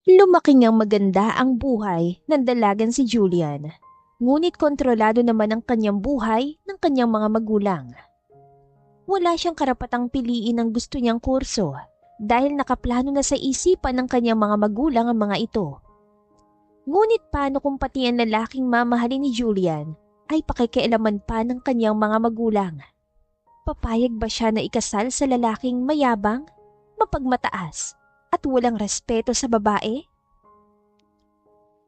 Lumaki ngang maganda ang buhay ng dalagan si Julian. Ngunit kontrolado naman ang kanyang buhay ng kanyang mga magulang. Wala siyang karapatang piliin ang gusto niyang kurso dahil nakaplano na sa isipan ng kanyang mga magulang ang mga ito. Ngunit paano kung pati ang lalaking mamahalin ni Julian ay pakikialaman pa ng kanyang mga magulang? Papayag ba siya na ikasal sa lalaking mayabang, mapagmataas, at walang respeto sa babae?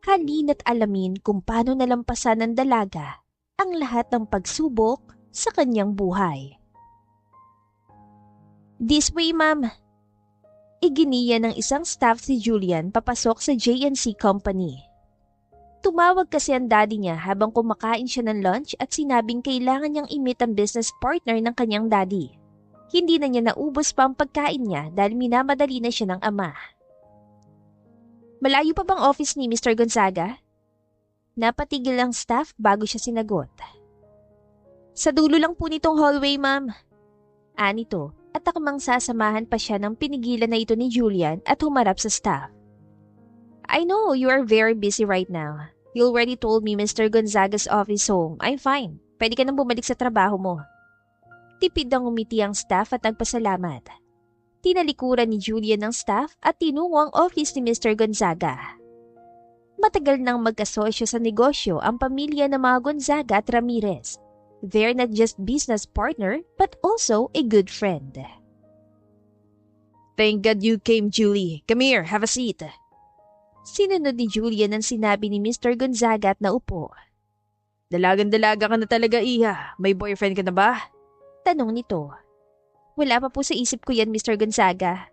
Halina't alamin kung paano nalampasan ng dalaga ang lahat ng pagsubok sa kanyang buhay. This way, ma'am. Iginiya ng isang staff si Julian papasok sa J&C Company. Tumawag kasi ang daddy niya habang kumakain siya ng lunch at sinabing kailangan niyang i-meet ang business partner ng kanyang daddy. Hindi na niya naubos pa ang pagkain niya dahil minamadali na siya ng ama. Malayo pa bang office ni Mr. Gonzaga? Napatigil ang staff bago siya sinagot. Sa dulo lang po nitong hallway, ma'am. Anito, at akmang sasamahan pa siya ng pinigilan na ito ni Julian at humarap sa staff. I know you are very busy right now. You already told me Mr. Gonzaga's office home. I'm fine. Pwede ka nang bumalik sa trabaho mo. Tipid ang umiti ang staff at nagpasalamat. Tinalikuran ni Julian ng staff at tinungo ang office ni Mr. Gonzaga. Matagal nang magkasosyo sa negosyo ang pamilya ng mga Gonzaga at Ramirez. They're not just business partner but also a good friend. Thank God you came, Julie. Come here, have a seat. Sinunod ni Julian ang sinabi ni Mr. Gonzaga at naupo. Dalagang-dalaga ka na talaga, Iha. May boyfriend ka na ba? Tanong nito. Wala pa po sa isip ko yan, Mr. Gonzaga.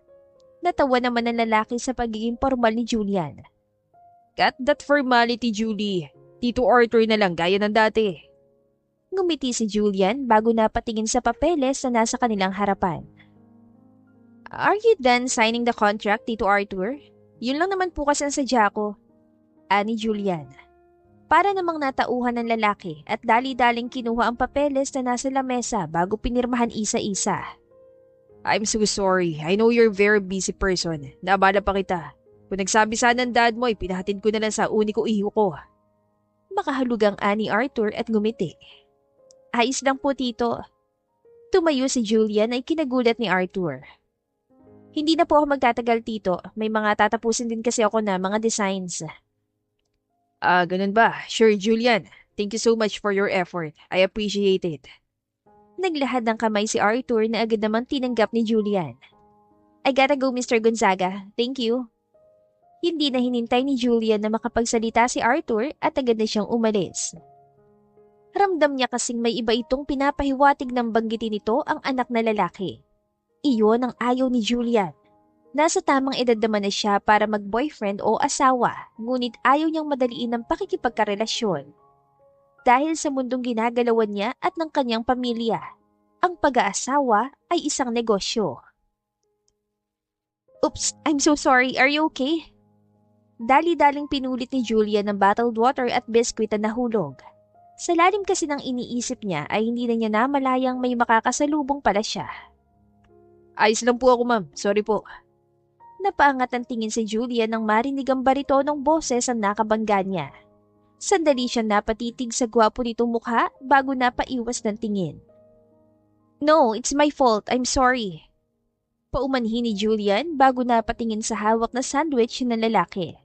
Natawa naman ang lalaki sa pagiging formal ni Julian. Cut that formality, Julie. Tito Arthur na lang gaya ng dati. Ngumiti si Julian bago napatingin sa papeles na nasa kanilang harapan. Are you done signing the contract, Tito Arthur? Yun lang naman po kasi ang sadya ko. Ani Julian. Para namang natauhan ng lalaki at dali-daling kinuha ang papeles na nasa lamesa bago pinirmahan isa-isa. I'm so sorry. I know you're a very busy person. Naabala pa kita. Kung nagsabi sana ng dad mo, pinahatid ko na lang sa uni ko iho ko. Makahalugang ani Arthur at ngumiti. Ayos lang po, Tito. Tumayo si Julian ay kinagulat ni Arthur. Hindi na po ako magtatagal, Tito. May mga tatapusin din kasi ako na mga designs. Ganun ba? Sure, Julian. Thank you so much for your effort. I appreciate it. Naglahad ng kamay si Arthur na agad naman tinanggap ni Julian. I gotta go, Mr. Gonzaga. Thank you. Hindi na hinintay ni Julian na makapagsalita si Arthur at agad na siyang umalis. Ramdam niya kasing may iba itong pinapahiwatig ng banggitin nito ang anak na lalaki. Iyon ang ayaw ni Julian. Nasa tamang edad naman na siya para mag-boyfriend o asawa, ngunit ayaw niyang madaliin ng pakikipagkarelasyon. Dahil sa mundong ginagalawan niya at ng kanyang pamilya, ang pag-aasawa ay isang negosyo. Oops, I'm so sorry. Are you okay? Dali-daling pinulit ni Julian ng bottled water at biskwit na nahulog. Sa lalim kasi ng iniisip niya ay hindi na niya namalayang may makakasalubong pala siya. Ayos lang po ako, ma'am. Sorry po. Napaangat ang tingin si Julian nang marinig ang baritonong boses ang nakabangga niya. Sandali siya napatitig sa gwapo nitong mukha bago napaiwas ng tingin. No, it's my fault. I'm sorry. Paumanhin ni Julian bago napatingin sa hawak na sandwich ng lalaki.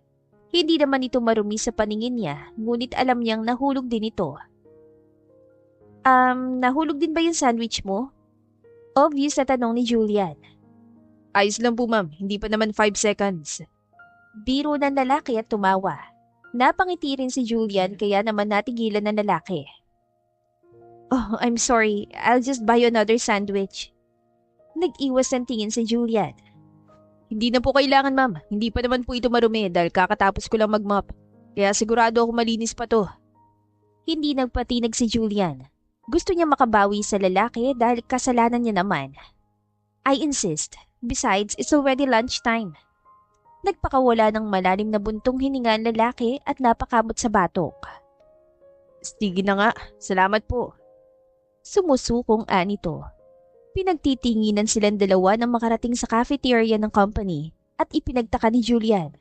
Hindi naman ito marumi sa paningin niya, ngunit alam niyang nahulog din ito. Nahulog din ba yung sandwich mo? Obvious na tanong ni Julian. Ayos lang po, ma'am. Hindi pa naman 5 seconds. Biro ng lalaki at tumawa. Napangiti rin si Julian kaya naman natigilan ng lalaki. Oh, I'm sorry. I'll just buy you another sandwich. Nag-iwas ng tingin si Julian. Hindi na po kailangan, ma'am. Hindi pa naman po ito marumi dahil kakatapos ko lang mag-mop. Kaya sigurado ako malinis pa to. Hindi nagpatinag si Julian. Gusto niya makabawi sa lalaki dahil kasalanan niya naman. I insist. Besides, it's already lunchtime. Nagpakawala ng malalim na buntong hininga ang lalaki at napakamot sa batok. Sige na nga. Salamat po. Sumusukong anito. Pinagtitinginan silang dalawa nang makarating sa cafeteria ng company at ipinagtaka ni Julian.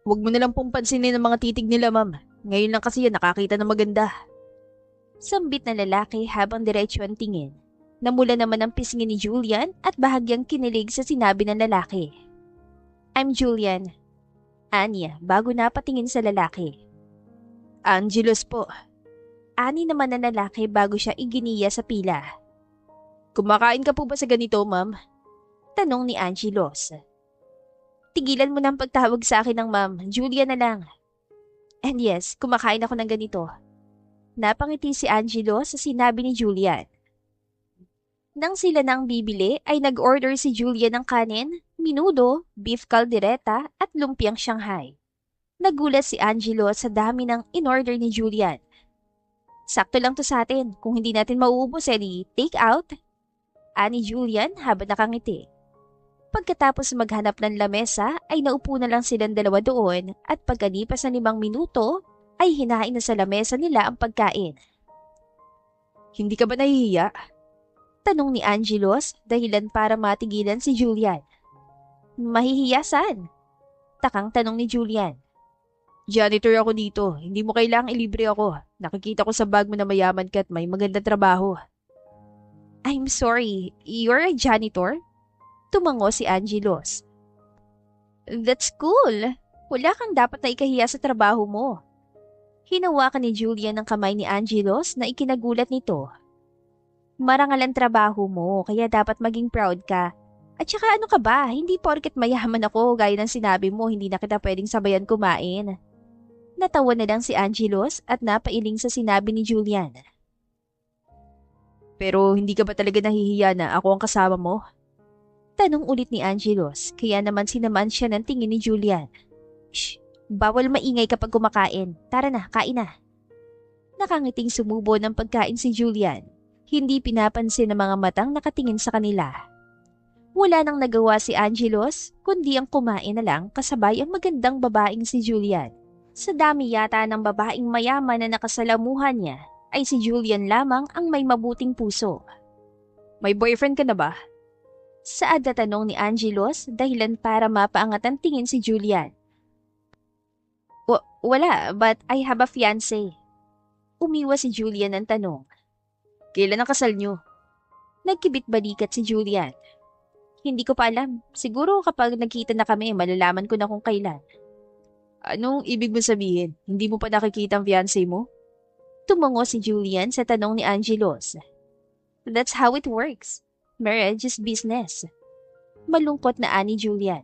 Huwag mo na lang pong pansinin ang mga titig nila, ma'am. Ngayon lang kasi yan nakakita ng maganda. Sambit na lalaki habang diretso ang tingin. Namula naman ang pisngi ni Julian at bahagyang kinilig sa sinabi ng lalaki. I'm Julian. Anya, bago napatingin sa lalaki. Angelos po. Ani naman ng lalaki bago siya iginiya sa pila. Kumakain ka po ba sa ganito, ma'am? Tanong ni Angelos. Tigilan mo ng pagtawag sa akin ng ma'am, Julian na lang. And yes, kumakain ako ng ganito. Napangiti si Angelo sa sinabi ni Julian. Nang sila nang bibili ay nag-order si Julian ng kanin, minudo, beef caldereta at lumpiang Shanghai. Nagulat si Angelo sa dami ng in-order ni Julian. Sakto lang to sa atin, kung hindi natin mauubos edi take out. Ani Julian habang nakangiti. Pagkatapos maghanap ng lamesa ay naupo na lang silang dalawa doon at pagkalipas ng 5 minuto ay hinain na sa lamesa nila ang pagkain. Hindi ka ba nahihiya? Tanong ni Angelos dahilan para matigilan si Julian. Mahihiya saan? Takang tanong ni Julian. Janitor ako dito. Hindi mo kailangang ilibre ako. Nakikita ko sa bag mo na mayaman ka at may magandang trabaho. I'm sorry, you're a janitor? Tumango si Angelos. That's cool. Wala kang dapat na ikahiya sa trabaho mo. Hinawakan ni Julian ang kamay ni Angelos na ikinagulat nito. Marangal ang trabaho mo, kaya dapat maging proud ka. At saka ano ka ba, hindi porket mayaman ako gaya ng sinabi mo, hindi na kita pwedeng sabayan kumain. Natawa na lang si Angelos at napailing sa sinabi ni Julian. Pero hindi ka ba talaga nahihiya na ako ang kasama mo? Tanong ulit ni Angelos, kaya naman sinaman siya ng tingin ni Julian. Shh, bawal maingay kapag kumakain. Tara na, kain na. Nakangiting sumubo ng pagkain si Julian. Hindi pinapansin ng mga matang nakatingin sa kanila. Wala nang nagawa si Angelos, kundi ang kumain na lang kasabay ang magandang babaeng si Julian. Sa dami yata ng babaeng mayaman na nakasalamuhan niya, ay si Julian lamang ang may mabuting puso. May boyfriend ka na ba? Saad na tanong ni Angelos dahilan para mapaangat ang tingin si Julian. Wala, but I have a fiancé. Umiwas si Julian ng tanong. Kailan ang kasal niyo? Nagkibit-balikat si Julian. Hindi ko pa alam. Siguro kapag nagkita na kami, malalaman ko na kung kailan. Anong ibig mo sabihin? Hindi mo pa nakikita ang fiancé mo? Tumango si Julian sa tanong ni Angelos. That's how it works. Marriage is business. Malungkot na ani Julian.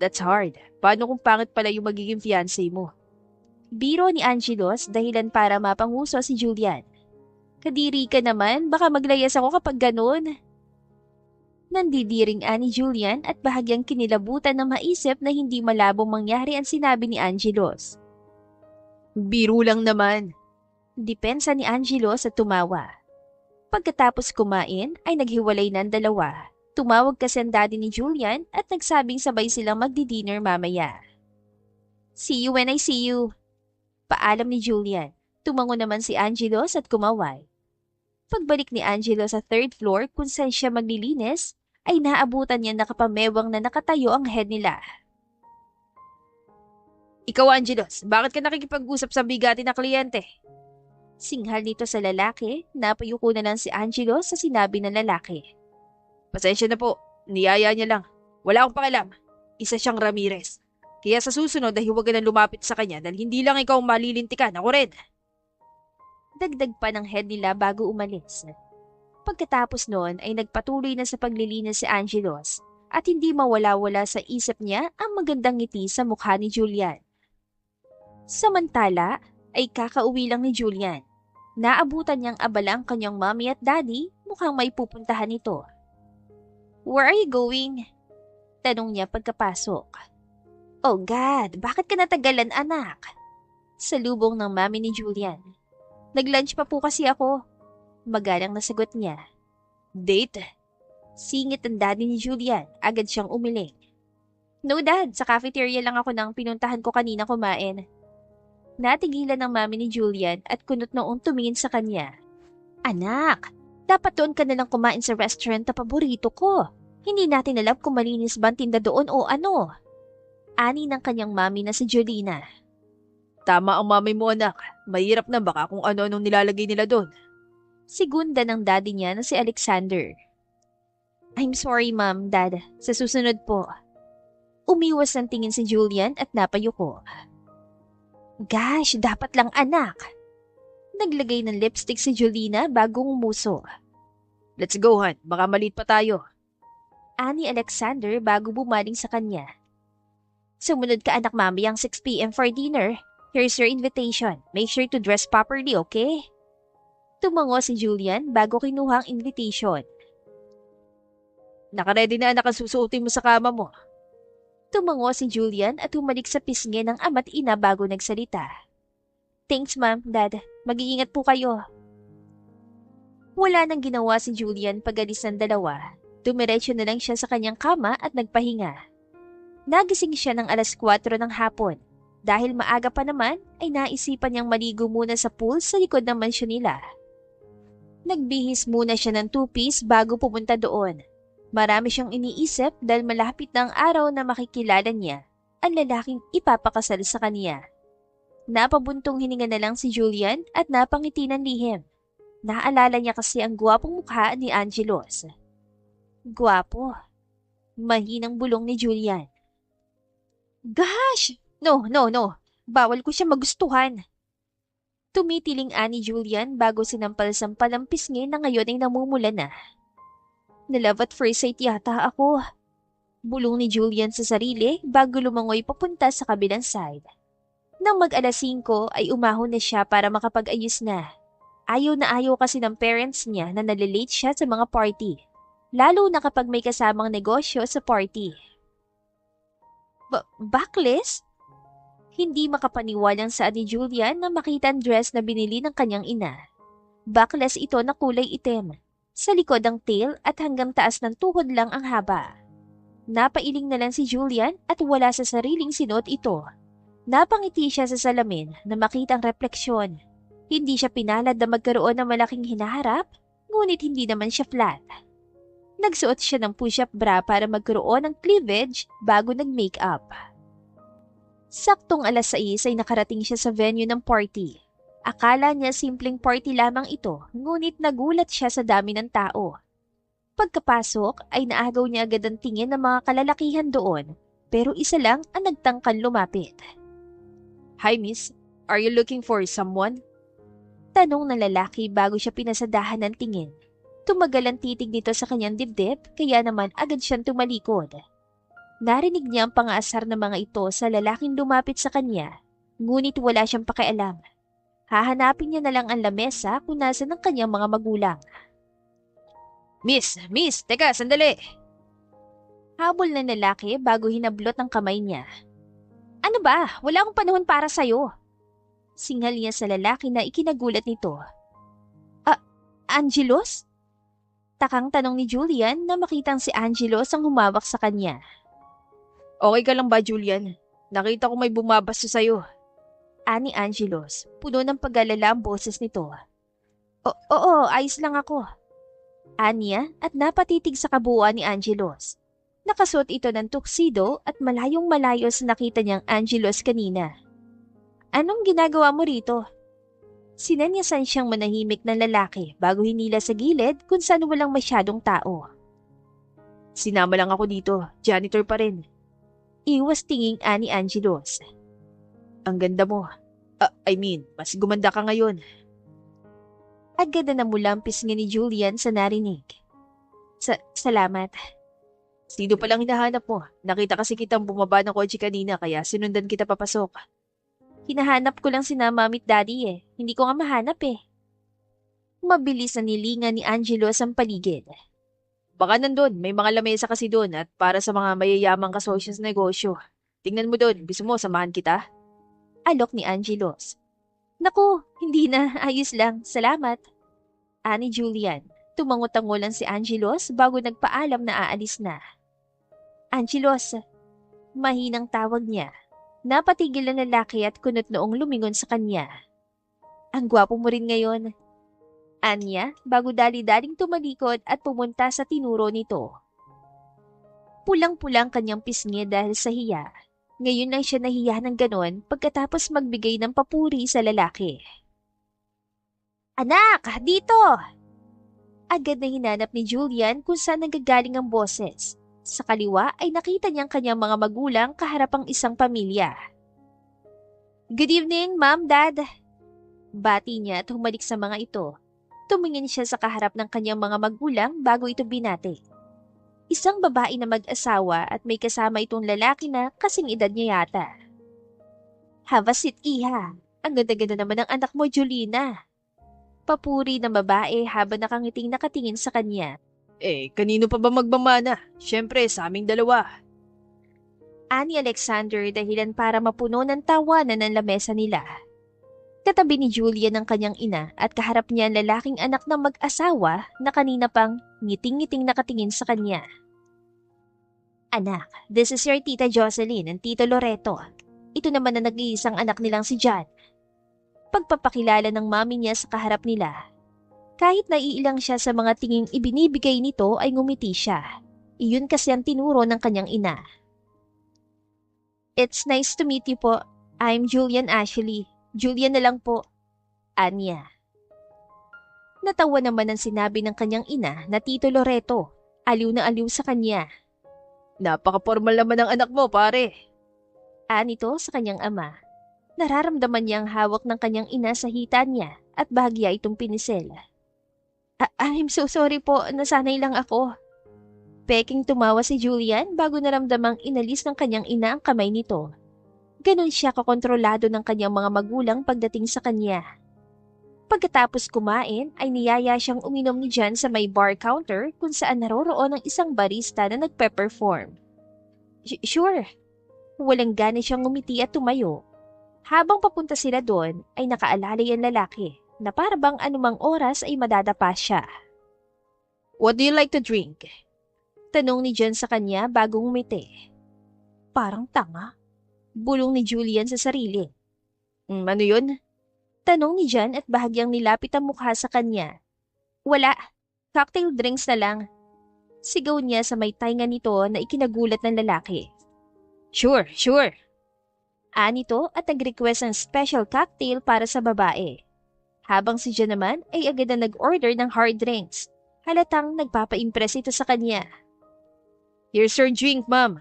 That's hard. Paano kung pangit pala yung magiging fiancé mo? Biro ni Angelos dahilan para mapanguso si Julian. Kadiri ka naman, baka maglayas ako kapag ganun. Nandidiring ani Julian at bahagyang kinilabutan na maisip na hindi malabong mangyari ang sinabi ni Angelos. Biro lang naman. Depensa ni Angelos at tumawa. Pagkatapos kumain ay naghiwalay ng dalawa. Tumawag kasi ang daddy ni Julian at nagsabing sabay silang magdi-dinner mamaya. See you when I see you. Paalam ni Julian. Tumango naman si Angelos at kumaway. Pagbalik ni Angelo sa 3rd floor kung saan siya maglilinis, ay naabutan niya nakapamewang na nakatayo ang head nila. Ikaw, Angelos, bakit ka nakikipag-usap sa bigati na kliyente? Singhal nito sa lalaki, napayuko na lang si Angelo sa sinabi ng lalaki. Pasensya na po, niyaya niya lang. Wala akong pakialam. Isa siyang Ramirez. Kaya sa susunod ay huwag ka na lumapit sa kanya dahil hindi lang ikaw malilintikan, ako rin. Dagdag pa ng head nila bago umalis. Pagkatapos noon ay nagpatuloy na sa paglilinis si Angelos at hindi mawala-wala sa isip niya ang magandang ngiti sa mukha ni Julian. Samantala ay kakauwi lang ni Julian. Naabutan niyang abala ang kanyang mommy at daddy, mukhang may pupuntahan ito. Where are you going? Tanong niya pagkapasok. Oh God, bakit ka natagalan anak? Salubong ng mommy ni Julian. Nag-lunch pa po kasi ako. Magalang nasagot niya. Date? Singit ang daddy ni Julian. Agad siyang umiling. No dad, sa cafeteria lang ako nang pinuntahan ko kanina kumain. Natigilan ng mami ni Julian at kunot noong tumingin sa kanya. Anak, dapat doon ka na lang kumain sa restaurant na paborito ko. Hindi natin alam kung malinis ba ang tinda doon o ano. Ani ng kanyang mami na si Jolina. Tama ang mami mo, anak. Mahirap na baka kung ano-anong nilalagay nila doon. Sigunda ng daddy niya na si Alexander. I'm sorry ma'am, dad. Sa susunod po. Umiwas ng tingin si Julian at napayuko. Gosh, dapat lang anak. Naglagay ng lipstick si Jolina bago umuso. Let's go, Han. Baka malit pa tayo. Ani Alexander bago bumaling sa kanya. Sumunod ka anak mamayang 6 p.m. for dinner. Here's your invitation. Make sure to dress properly, okay? Tumango si Julian bago kinuha ang invitation. Nakaredy na anak ang susuotin mo sa kama mo. Tumango si Julian at humalik sa pisngi ng ama't ina bago nagsalita. Thanks ma'am, dad. Mag-iingat po kayo. Wala nang ginawa si Julian pag-alis ng dalawa. Dumiretso na lang siya sa kanyang kama at nagpahinga. Nagising siya ng 4:00 ng hapon. Dahil maaga pa naman, ay naisipan niyang maligo muna sa pool sa likod ng mansyon nila. Nagbihis muna siya ng 2-piece bago pumunta doon. Marami siyang iniisip dahil malapit na ang araw na makikilala niya ang lalaking ipapakasal sa kaniya. Napabuntong hininga na lang si Julian at napangiti ng lihim. Naalala niya kasi ang gwapong mukha ni Angelos. Gwapo. Mahinang bulong ni Julian. Gosh! No. Bawal ko siya magustuhan. Tumitiling ani Julian bago sinampal-sampal ang pisngi na ngayon ay namumula na. Na-love at first sight yata ako. Bulong ni Julian sa sarili bago lumangoy papunta sa kabilang side. Nang mag-5 ay umahon na siya para makapag-ayos na. Ayaw na ayaw kasi ng parents niya na nalilate siya sa mga party. Lalo na kapag may kasamang negosyo sa party. Backless? Hindi makapaniwalang saan ni Julian na makita ang dress na binili ng kanyang ina. Backless ito na kulay itim. Sa likod ang tail at hanggang taas ng tuhod lang ang haba. Napailing na lang si Julian at wala sa sariling sinuot ito. Napangiti siya sa salamin na makita ang refleksyon. Hindi siya pinalad na magkaroon ng malaking hinaharap, ngunit hindi naman siya flat. Nagsuot siya ng push-up bra para magkaroon ng cleavage bago nag-makeup. Saktong 6:00 ay nakarating siya sa venue ng party. Akala niya simpleng party lamang ito, ngunit nagulat siya sa dami ng tao. Pagkapasok ay naagaw niya agad ang tingin ng mga kalalakihan doon, pero isa lang ang nagtangkang lumapit. Hi miss, are you looking for someone? Tanong ng lalaki bago siya pinasadahan ng tingin. Tumagal ang titig nito sa kanyang dibdib, kaya naman agad siyang tumalikod. Narinig niya ang pangaasar ng mga ito sa lalaking lumapit sa kanya, ngunit wala siyang pakialam. Hahanapin niya na lang ang lamesa kung nasa ng kanyang mga magulang. Miss, teka, sandali. Habol ng lalaki bago hinablot ng kamay niya. Ano ba? Wala akong panahon para sa'yo. Singal niya sa lalaki na ikinagulat nito. Angelos? Takang tanong ni Julian na makitang si Angelos ang humawak sa kanya. Okay ka lang ba, Julian? Nakita ko may bumabasto sa'yo. Ani Angelos, puno ng pag-alala ang boses nito. Oo, ayos lang ako. Anya at napatitig sa kabuuan ni Angelos. Nakasuot ito ng tuxedo at malayong malayo sa nakita niyang Angelos kanina. Anong ginagawa mo rito? Sinanyasan siyang manahimik ng lalaki bago hinila sa gilid kung saan walang masyadong tao. Sinama lang ako dito, janitor pa rin. Iwas tinging ani Angelos. Ang ganda mo. Mas gumanda ka ngayon. Agad na namulampis nga ni Julian sa narinig. Salamat. Sino palang hinahanap mo? Nakita kasi kitang bumaba ng kotse kanina kaya sinundan kita papasok. Hinahanap ko lang sina Mami at Daddy eh. Hindi ko nga mahanap eh. Mabilis na nilingan ni Angelos ang paligid. Baka nandun, may mga lamesa kasi doon at para sa mga mayayamang kasosyo sa negosyo. Tingnan mo doon, gusto mo samahan kita? Alok ni Angelos. Naku, hindi na, ayos lang, salamat. Ani Julian, tumango-tango lang si Angelos bago nagpaalam na aalis na. Angelos, mahinang tawag niya. Napatigil ang lalaki at kunot noong lumingon sa kanya. Ang gwapo mo rin ngayon. Anya, bago dali-daling tumalikod at pumunta sa tinuro nito. Pulang-pulang kanyang pisngi dahil sa hiya. Ngayon lang siya nahiya ng ganon pagkatapos magbigay ng papuri sa lalaki. Anak, dito! Agad na hinanap ni Julian kung saan nanggagaling ang boses. Sa kaliwa ay nakita niyang kanyang mga magulang kaharap ang isang pamilya. Good evening, Ma'am, Dad. Bati niya at humalik sa mga ito. Tumingin siya sa kaharap ng kanyang mga magulang bago ito binati. Isang babae na mag-asawa at may kasama itong lalaki na kasing edad niya yata. Have a seat, Iha. Ang ganda-ganda naman ng anak mo, Julina. Papuri ng babae habang nakangiting nakatingin sa kanya. Kanino pa ba magmamana? Siyempre, sa aming dalawa. Ani Alexander dahilan para mapuno ng tawanan ng lamesa nila. Katabi ni Julian ang kanyang ina at kaharap niya ang lalaking anak ng mag-asawa na kanina pang ngiting-ngiting nakatingin sa kanya. Anak, this is your tita Jocelyn and tito Loreto. Ito naman na nag-iisang anak nilang si John. Pagpapakilala ng mami niya sa kaharap nila. Kahit naiilang siya sa mga tinging ibinibigay nito ay ngumiti siya. Iyon kasi ang tinuro ng kanyang ina. It's nice to meet you po. I'm Julian Ashley. Julian na lang po. Anya. Natawa naman ang sinabi ng kanyang ina na Tito Loreto. Aliw na aliw sa kanya. Napaka-formal naman ng anak mo, pare. Anito sa kanyang ama. Nararamdaman niya ang hawak ng kanyang ina sa hita niya at bahagya itong pinisel. I'm so sorry po, nasanay lang ako. Peking tumawa si Julian bago naramdamang inalis ng kanyang ina ang kamay nito. Ganon siya kakontrolado ng kanyang mga magulang pagdating sa kanya. Pagkatapos kumain ay niyaya siyang uminom ni John sa may bar counter kung saan naroroon ang isang barista na nagpe-perform. Sure. Walang gana siyang ngumiti at tumayo. Habang papunta sila doon ay nakaalalay ang lalaki na parabang anumang oras ay madadapa siya. What do you like to drink? Tanong ni John sa kanya bago ngumiti. Parang tanga. Bulong ni Julian sa sarili. Ano yun? Tanong ni John at bahagyang nilapit ang mukha sa kanya. Wala. Cocktail drinks na lang. Sigaw niya sa may tainga nito na ikinagulat ng lalaki. Sure. Anito at nag-request ng special cocktail para sa babae. Habang si John naman ay agad na nag-order ng hard drinks. Halatang nagpapa-impress ito sa kanya. Here's your drink, ma'am.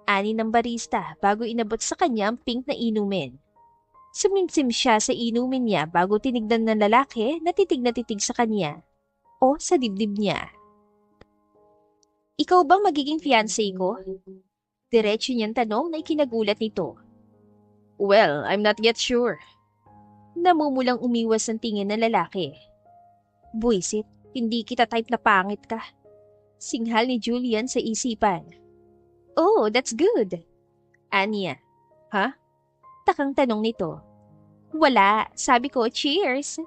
Ani ng barista bago inabot sa kanya ang pink na inumin. Sumimsim siya sa inumin niya bago tinignan ng lalaki na titig sa kanya o sa dibdib niya. Ikaw bang magiging fiancé ko? Diretso niyang tanong na ikinagulat nito. Well, I'm not yet sure. Namumulang umiwas ang tingin ng lalaki. Buisit, hindi kita type na pangit ka. Singhal ni Julian sa isipan. Oh, that's good. Anya. Ha? Takang tanong nito. Wala, sabi ko cheers.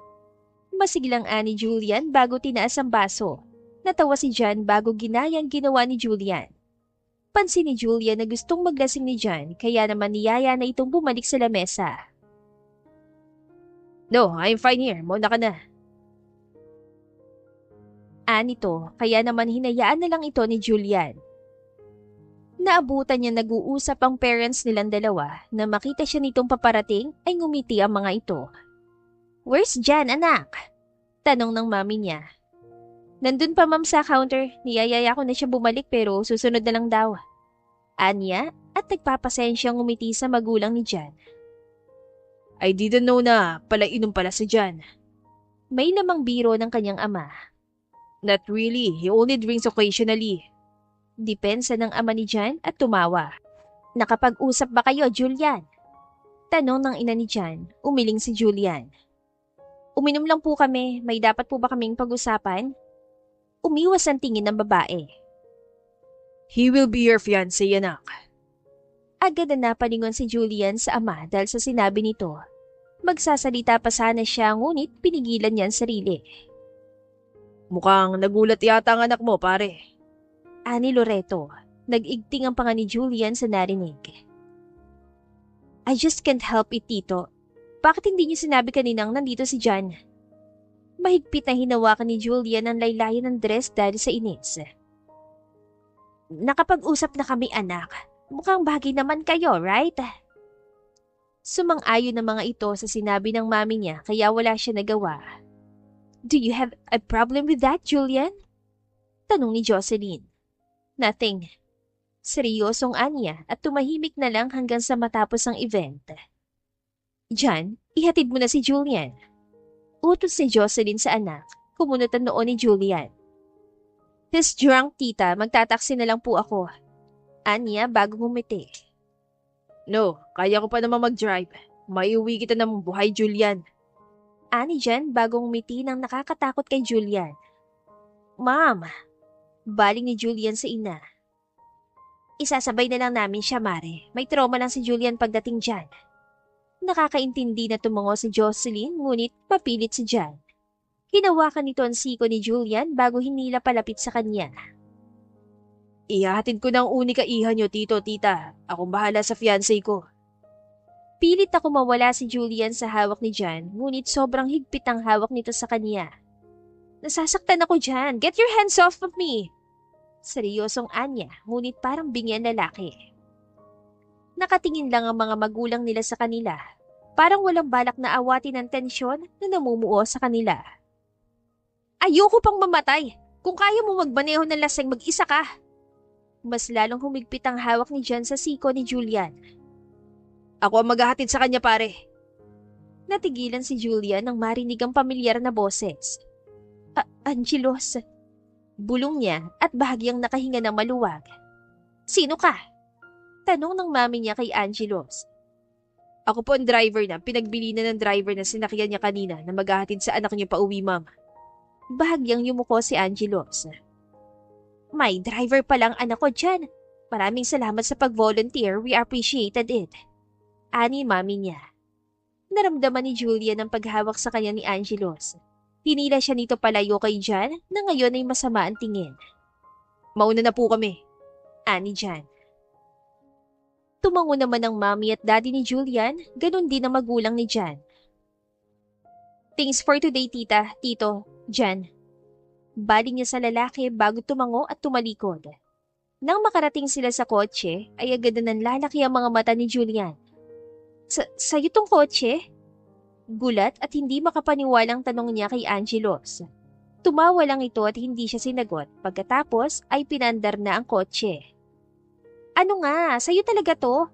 Masiglang ani Julian bago tinaas ang baso. Natawa si John bago ginayang ginawa ni Julian. Pansin ni Julian na gustong maglasing ni John kaya naman niyaya na itong bumalik sa lamesa. No, I'm fine here. Muna ka na. Anito, kaya naman hinayaan na lang ito ni Julian. Naabutan niya nag-uusap ang parents nilang dalawa na makita siya nitong paparating ay ngumiti ang mga ito. Where's Jan, anak? Tanong ng mami niya. Nandun pa ma'am sa counter, niyayaya ko na siya bumalik pero susunod na lang daw. Anya at nagpapasensyang ngumiti sa magulang ni Jan. I didn't know na palainom pala si Jan. May lamang biro ng kanyang ama. Not really, he only drinks occasionally. Depensa ng ama ni Jan at tumawa. Nakapag-usap ba kayo, Julian? Tanong ng ina ni Jan, umiling si Julian. Uminom lang po kami, may dapat po ba kaming pag-usapan? Umiwas ang tingin ng babae. He will be your fiancé, anak. Agad na napalingon si Julian sa ama dahil sa sinabi nito. Magsasalita pa sana siya ngunit pinigilan niya ang sarili. Mukhang nagulat yata ang anak mo, pare. Ani Loreto, nag-igting ang panga ni Julian sa narinig. I just can't help it, Tito. Bakit hindi niyo sinabi kaninang nandito si John? Mahigpit na hinawakan ni Julian ang laylayan ng dress dahil sa inis. Nakapag-usap na kami, anak. Mukhang bagay naman kayo, right? Sumang-ayon ng mga ito sa sinabi ng mami niya kaya wala siya nagawa. Do you have a problem with that, Julian? Tanong ni Jocelyn. Nothing. Seryosong anya at tumahimik na lang hanggang sa matapos ang event. Jan, ihatid mo na si Julian. Utos ni Jocelyn sa anak, kumunot ang noo ni Julian. This drunk tita, magtataksi na lang po ako. Anya bago humiti. No, kaya ko pa naman mag-drive. Maiuwi kita ng buhay, Julian. Ani Jan bagong umiti ng nakakatakot kay Julian. Ma'am, baling ni Julian sa ina. Isasabay na lang namin siya, Mare. May trauma lang si Julian pagdating dyan. Nakakaintindi na tumango si Jocelyn, ngunit papilit si Jan. Hinawakan nito ang siko ni Julian bago hinila palapit sa kanya. Ihahatid ko ng unika iha nyo, tito, tita. Akong bahala sa fiancé ko. Pilit ako mawala si Julian sa hawak ni Jan, ngunit sobrang higpit ang hawak nito sa kanya. Nasasaktan ako dyan. Get your hands off of me! Seryosong anya, ngunit parang bingyan lalaki. Nakatingin lang ang mga magulang nila sa kanila. Parang walang balak na awatin ang tensyon na namumuo sa kanila. Ayoko pang mamatay! Kung kaya mo magmaneho ng laseng mag-isa ka! Mas lalong humigpit ang hawak ni Jan sa siko ni Julian. Ako ang maghahatid sa kanya, pare. Natigilan si Julian nang marinig ang pamilyar na boses. Angelos, bulong niya at bahagyang nakahinga ng maluwag. Sino ka? Tanong ng mami niya kay Angelos. Ako po ang driver na, pinagbili na ng driver na sinakyan niya kanina na maghahatid sa anak niyo pa uwi, ma'am. Bahagyang yumuko si Angelos. May driver palang anak ko dyan. Maraming salamat sa pag-volunteer, we appreciated it. Ani mami niya. Naramdaman ni Julian ang paghawak sa kanya ni Angelos. Hinila siya nito palayo kay Jan na ngayon ay masama ang tingin. Mauna na po kami. Ani Jan. Tumango naman ang mami at daddy ni Julian, ganun din ang magulang ni Jan. Thanks for today, tita, tito, Jan. Baling niya sa lalaki bago tumango at tumalikod. Nang makarating sila sa kotse, ay agad na nanlalaki ang mga mata ni Julian. Sa'yo tong kotse? Gulat at hindi makapaniwalang tanong niya kay Angelos. Tumawa lang ito at hindi siya sinagot. Pagkatapos ay pinandar na ang kotse. Ano nga, sa'yo talaga to?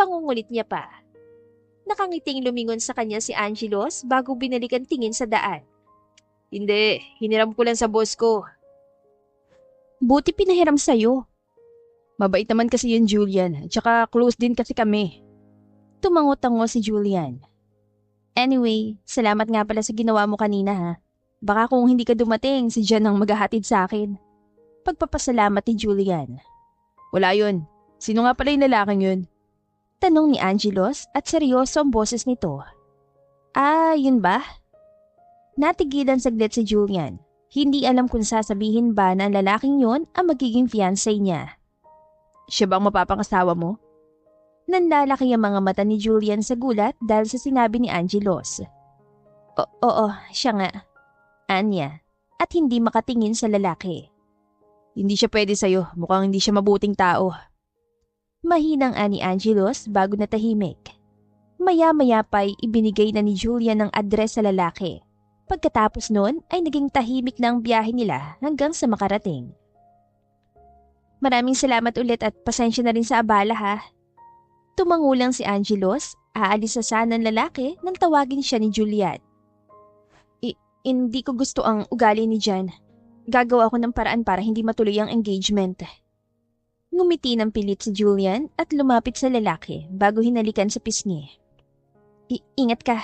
Pangungulit niya pa. Nakangiting lumingon sa kanya si Angelos bago binalikan tingin sa daan. Hindi, hiniram ko lang sa boss ko. Buti pinahiram sa'yo. Mabait naman kasi yun, Julian. Tsaka close din kasi kami. Tumango-tango si Julian. Anyway, salamat nga pala sa ginawa mo kanina ha. Baka kung hindi ka dumating, si Jan ang maghahatid sa akin. Pagpapasalamat ni Julian. Wala yun. Sino nga pala yung lalaking yun? Tanong ni Angelos at seryoso ang boses nito. Yun ba? Natigilan saglit si Julian. Hindi alam kung sasabihin ba na ang lalaking yun ang magiging fiancé niya. Siya bang mapapangasawa mo? Nanlalaki ang mga mata ni Julian sa gulat dahil sa sinabi ni Angelos. Oo, siya nga. Anya, at hindi makatingin sa lalaki. Hindi siya pwede sa'yo, mukhang hindi siya mabuting tao. Mahinang ani Angelos bago natahimik. Maya-maya pa'y ibinigay na ni Julian ang address sa lalaki. Pagkatapos nun ay naging tahimik na ang biyahe nila hanggang sa makarating. Maraming salamat ulit at pasensya na rin sa abala ha. Tumangulang si Angelos, aalis sa sana ng lalaki nang tawagin siya ni Julian. Hindi ko gusto ang ugali ni Jan. Gagawa ko ng paraan para hindi matuloy ang engagement. Ngumiti ng pilit si Julian at lumapit sa lalaki bago hinalikan sa pisngi. Ingat ka.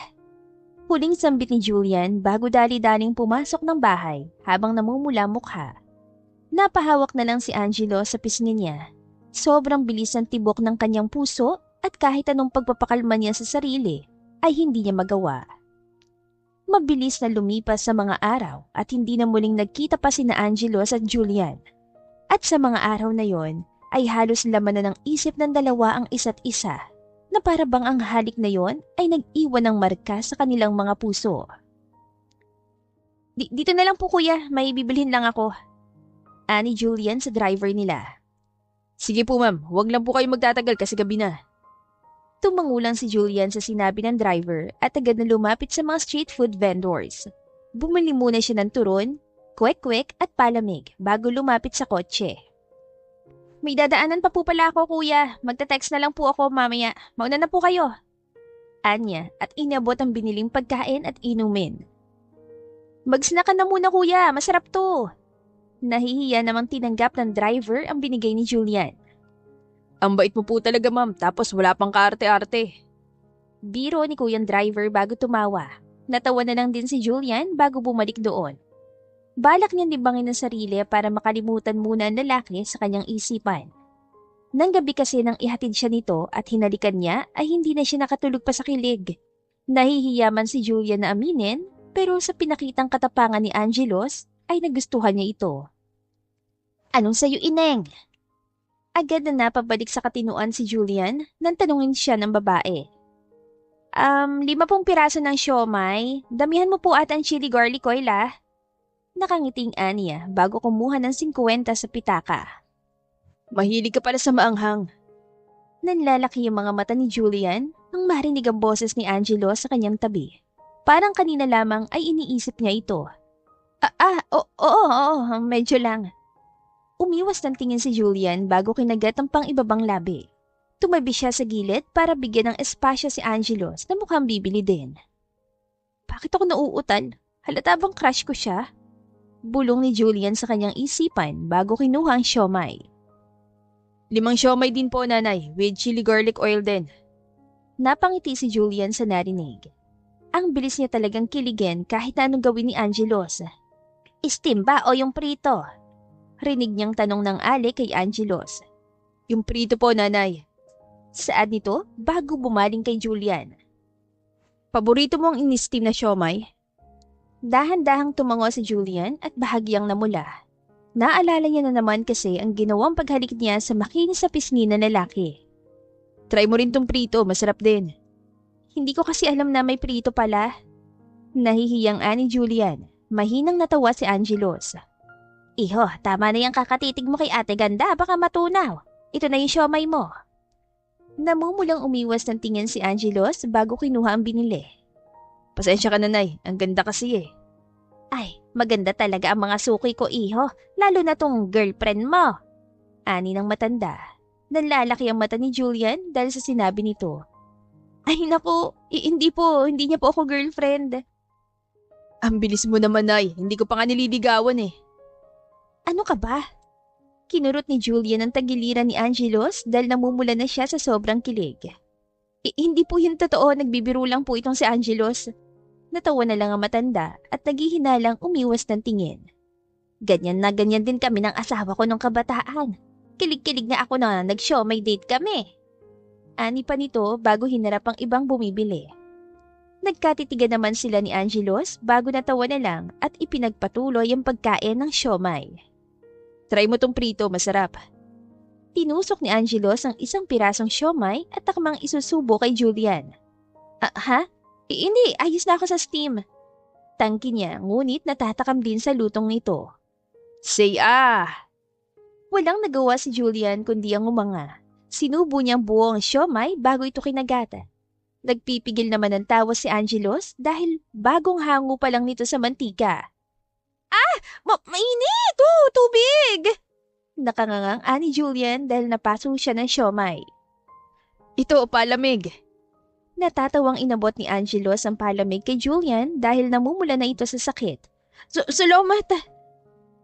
Huling sambit ni Julian bago dali-daling pumasok ng bahay habang namumula mukha. Napahawak na lang si Angelo sa pisngi niya. Sobrang bilis ang tibok ng kanyang puso at kahit anong pagpapakalma niya sa sarili ay hindi niya magawa. Mabilis na lumipas sa mga araw at hindi na muling nagkita pa sina Angelos at Julian. At sa mga araw na yon ay halos laman na ng isip ng dalawa ang isa't isa na para bang ang halik na yon ay nag-iwan ng marka sa kanilang mga puso. Dito na lang po kuya, may bibilhin lang ako. Ani Julian sa driver nila. Sige po ma'am, huwag lang po kayo magtatagal kasi gabi na. Tumangulang si Julian sa sinabi ng driver at agad na lumapit sa mga street food vendors. Bumili muna siya ng turon, kwek-kwek at palamig bago lumapit sa kotse. May dadaanan pa po pala ako, kuya. Magta-text na lang po ako mamaya. Mauna na po kayo. Anya at inabot ang biniling pagkain at inumin. Mag-snack ka na muna, kuya. Masarap to. Nahihiya namang tinanggap ng driver ang binigay ni Julian. Ang bait mo po talaga ma'am, tapos wala pang kaarte-arte. Biro ni kuyang driver bago tumawa. Natawa na lang din si Julian bago bumalik doon. Balak niyang libangin ang sarili para makalimutan muna ang lalaki sa kanyang isipan. Nang gabi kasi nang ihatid siya nito at hinalikan niya ay hindi na siya nakatulog pa sa kilig. Nahihiya man si Julian na aminin pero sa pinakitang katapangan ni Angelos ay nagustuhan niya ito. Anong sayo, Ineng? Agad na napabalik sa katinuan si Julian nang tanungin siya ng babae. 5 piraso ng siomay. Damihan mo po at ang chili garlic oil ah. Nakangiting Anya bago kumuha ng 50 sa pitaka. Mahilig ka pala sa maanghang. Nanlalaki yung mga mata ni Julian nang marinig ang boses ni Angelo sa kanyang tabi. Parang kanina lamang ay iniisip niya ito. Oo, medyo lang. Umiwas ng tingin si Julian bago kinagat ang pang-ibabang labi. Tumabi siya sa gilid para bigyan ng espasyo si Angelos na mukhang bibili din. Bakit ako nauutal? Halata bang crush ko siya? Bulong ni Julian sa kanyang isipan bago kinuha ang siomay. 5 siomay din po nanay, with chili garlic oil din. Napangiti si Julian sa narinig. Ang bilis niya talagang kiligin kahit anong gawin ni Angelos. Steam ba o yung prito? Rinig niyang tanong ng Ali kay Angelos. Yung prito po nanay. Saan nito bago bumaling kay Julian? Paborito mo ang in-steam na siomay? Dahan-dahang tumango si Julian at bahagyang namula. Naalala niya na naman kasi ang ginawang paghalik niya sa makinis sa pisngi na lalaki. Try mo rin tong prito, masarap din. Hindi ko kasi alam na may prito pala. Nahihiyang ani Julian. Mahinang natawa si Angelos. Iho, tama na yung kakatitig mo kay ate ganda, baka matunaw. Ito na yung siomay mo. Namumulang umiwas ng tingin si Angelos bago kinuha ang binili. Pasensya ka nanay, ang ganda kasi eh. Ay, maganda talaga ang mga suki ko, iho, lalo na tong girlfriend mo. Ani ng matanda. Nanlalaki ang mata ni Julian dahil sa sinabi nito. Ay naku, hindi niya po ako girlfriend. Ang bilis mo naman nay, hindi ko pa nga nililigawan eh. Ano ka ba? Kinurot ni Julian ang tagiliran ni Angelos dahil namumula na siya sa sobrang kilig. Hindi po yun totoo, nagbibiro lang po itong si Angelos. Natawa na lang ang matanda at naghihinalang umiwas ng tingin. Ganyan na ganyan din kami ng asawa ko nung kabataan. Kilig-kilig na ako na nag-show may date kami. Ani pa nito bago hinarap ang ibang bumibili. Nagkatitigan naman sila ni Angelos bago natawa na lang at ipinagpatuloy ang pagkain ng siomay. Try mo tong prito, masarap. Tinusok ni Angelos ang 1 pirasong siomay at takmang isusubo kay Julian. Ha? Hindi, ayos na ako sa steam. Tangki niya, ngunit natatakam din sa lutong nito. Say ah! Walang nagawa si Julian kundi ang umanga. Sinubo niyang buong siomay bago ito kinagata. Nagpipigil naman ng tawa si Angelos dahil bagong hango pa lang nito sa mantika. Mainit! Tubig! Nakangangang ani Julian dahil napaso siya ng siomay. Ito, palamig. Natatawang inabot ni Angelos ang palamig kay Julian dahil namumula na ito sa sakit. Salamat!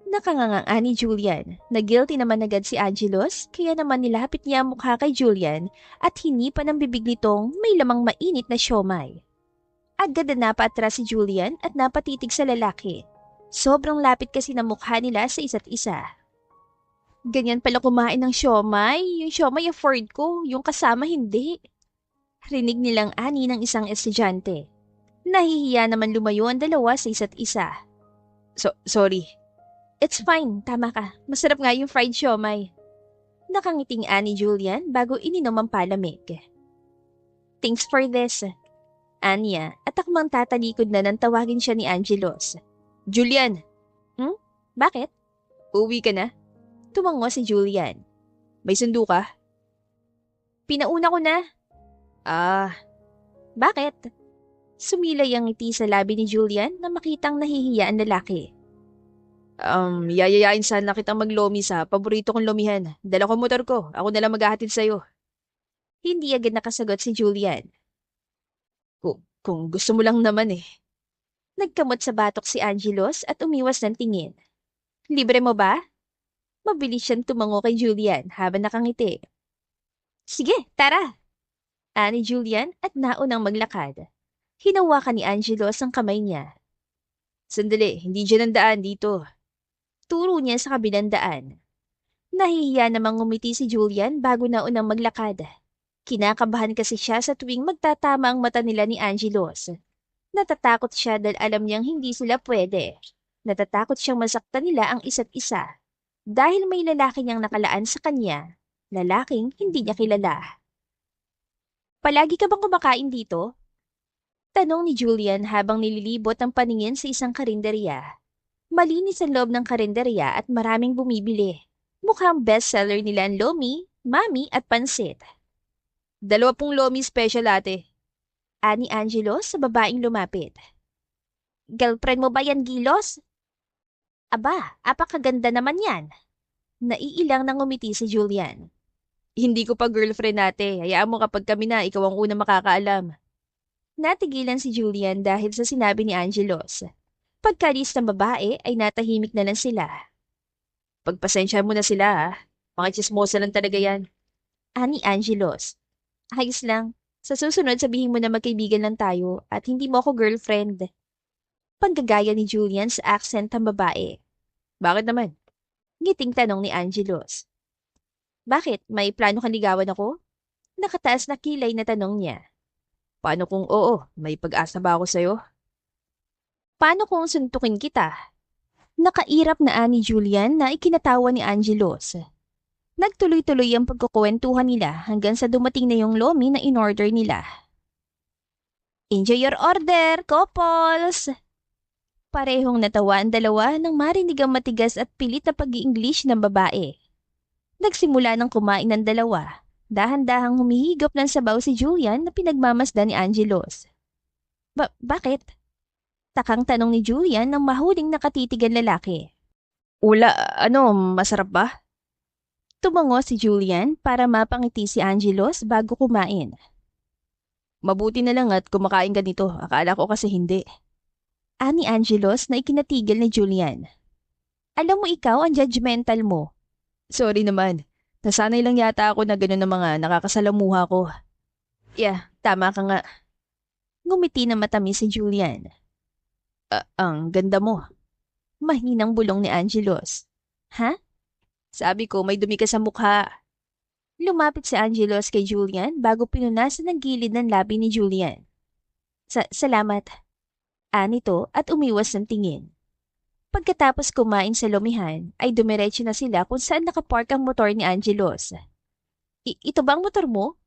Nakangangang ani Julian. Nag-guilty naman agad si Angelos kaya naman nilapit niya ang mukha kay Julian at hinipan ang bibig nitong may lamang mainit na siomay. Agad na napaatras si Julian at napatitig sa lalaki. Sobrang lapit kasi ng mukha nila sa isa't isa. Ganyan pala kumain ng siomay. Yung siomay afford ko, yung kasama hindi. Rinig nilang ani ng isang estudyante. Nahihiya naman lumayo ang dalawa sa isa't isa. Sorry. It's fine, tama ka. Masarap nga yung fried siomay. Nakangiting ani Julian bago ininom ang palamig. Thanks for this. Anya, at akmang tatalikod na nang tawagin siya ni Angelos. Julian! Bakit? Uwi ka na? Tumango si Julian. May sundo ka? Pinauna ko na. Ah, Bakit? Sumilay ang ngiti sa labi ni Julian na makitang nahihiya ang lalaki. yayayain sana kitang maglomi sa paborito kong lomihan. Dala ko motor ko. Ako na lang maghahatid sa'yo. Hindi agad nakasagot si Julian. Kung gusto mo lang naman eh. Nagkamot sa batok si Angelos at umiwas ng tingin. Libre mo ba? Mabilis siyang tumango kay Julian habang nakangiti. Sige, tara! Ani Julian at naunang maglakad. Hinawakan ni Angelos ang kamay niya. Sandali, hindi dyan ang daan dito. Turo niya sa kabilang daan. Nahihiya namang ngumiti si Julian bago naunang maglakad. Kinakabahan kasi siya sa tuwing magtatama ang mata nila ni Angelos. Natatakot siya dahil alam niyang hindi sila pwede. Natatakot siyang masaktan nila ang isa't isa. Dahil may lalaki niyang nakalaan sa kanya, lalaking hindi niya kilala. Palagi ka bang kumakain dito? Tanong ni Julian habang nililibot ang paningin sa isang karinderya. Malinis ang loob ng karinderya at maraming bumibili. Mukhang bestseller nila ang lomi, mami at pansit. 20 lomi special ate. Ani Angelo sa babaeng lumapit. Girlfriend mo ba yan, Gilos? Aba, apakaganda naman yan. Naiilang nang ngumiti si Julian. Hindi ko pa girlfriend ate. Hayaan mo kapag kami na, ikaw ang unang makakaalam. Natigilan si Julian dahil sa sinabi ni Angelos. Pagkalis ng babae ay natahimik na lang sila. Pagpasensya mo na sila ha. Mga chismosa lang talaga yan. Ani Angelos. Ayos lang. Sa susunod sabihin mo na magkaibigan lang tayo at hindi mo ako girlfriend. Panggagaya ni Julian sa accent ng babae. Bakit naman? Ngiting tanong ni Angelos. Bakit? May plano kang ligawan ako? Nakataas na kilay na tanong niya. Paano kung oo? May pag-asa ba ako sa'yo? Paano kung suntukin kita? Nakairap na ani Julian na ikinatawa ni Angelos. Nagtuloy-tuloy ang pagkukwentuhan nila hanggang sa dumating na yung lomi na in-order nila. Enjoy your order, couples! Parehong natawa ang dalawa nang marinig ang matigas at pilit na pag-i-English ng babae. Nagsimula ng kumain ng dalawa. Dahan-dahang humihigop ng sabaw si Julian na pinagmamasdan ni Angelos. Bakit? Takang tanong ni Julian nang mahuling nakatitigan lalaki. Masarap ba? Tumango si Julian para mapangiti si Angelos bago kumain. Mabuti na lang at kumakain ka nito. Akala ko kasi hindi. Ani Angelos na ikinatigil ni Julian. Alam mo ikaw ang judgmental mo. Sorry naman. Nasanay lang yata ako na gano'n ng mga nakakasalamuha ko. Yeah, tama ka nga. Ngumiti na matamis si Julian. Ang ganda mo. Mahinang bulong ni Angelos. Ha? Sabi ko, may dumi ka sa mukha. Lumapit si Angelos kay Julian bago pinunasan ng gilid ng labi ni Julian. Salamat. Anito at umiwas ng tingin. Pagkatapos kumain sa lomihan, ay dumiretso na sila kung saan nakapark ang motor ni Angelos. Ito ba ang motor mo?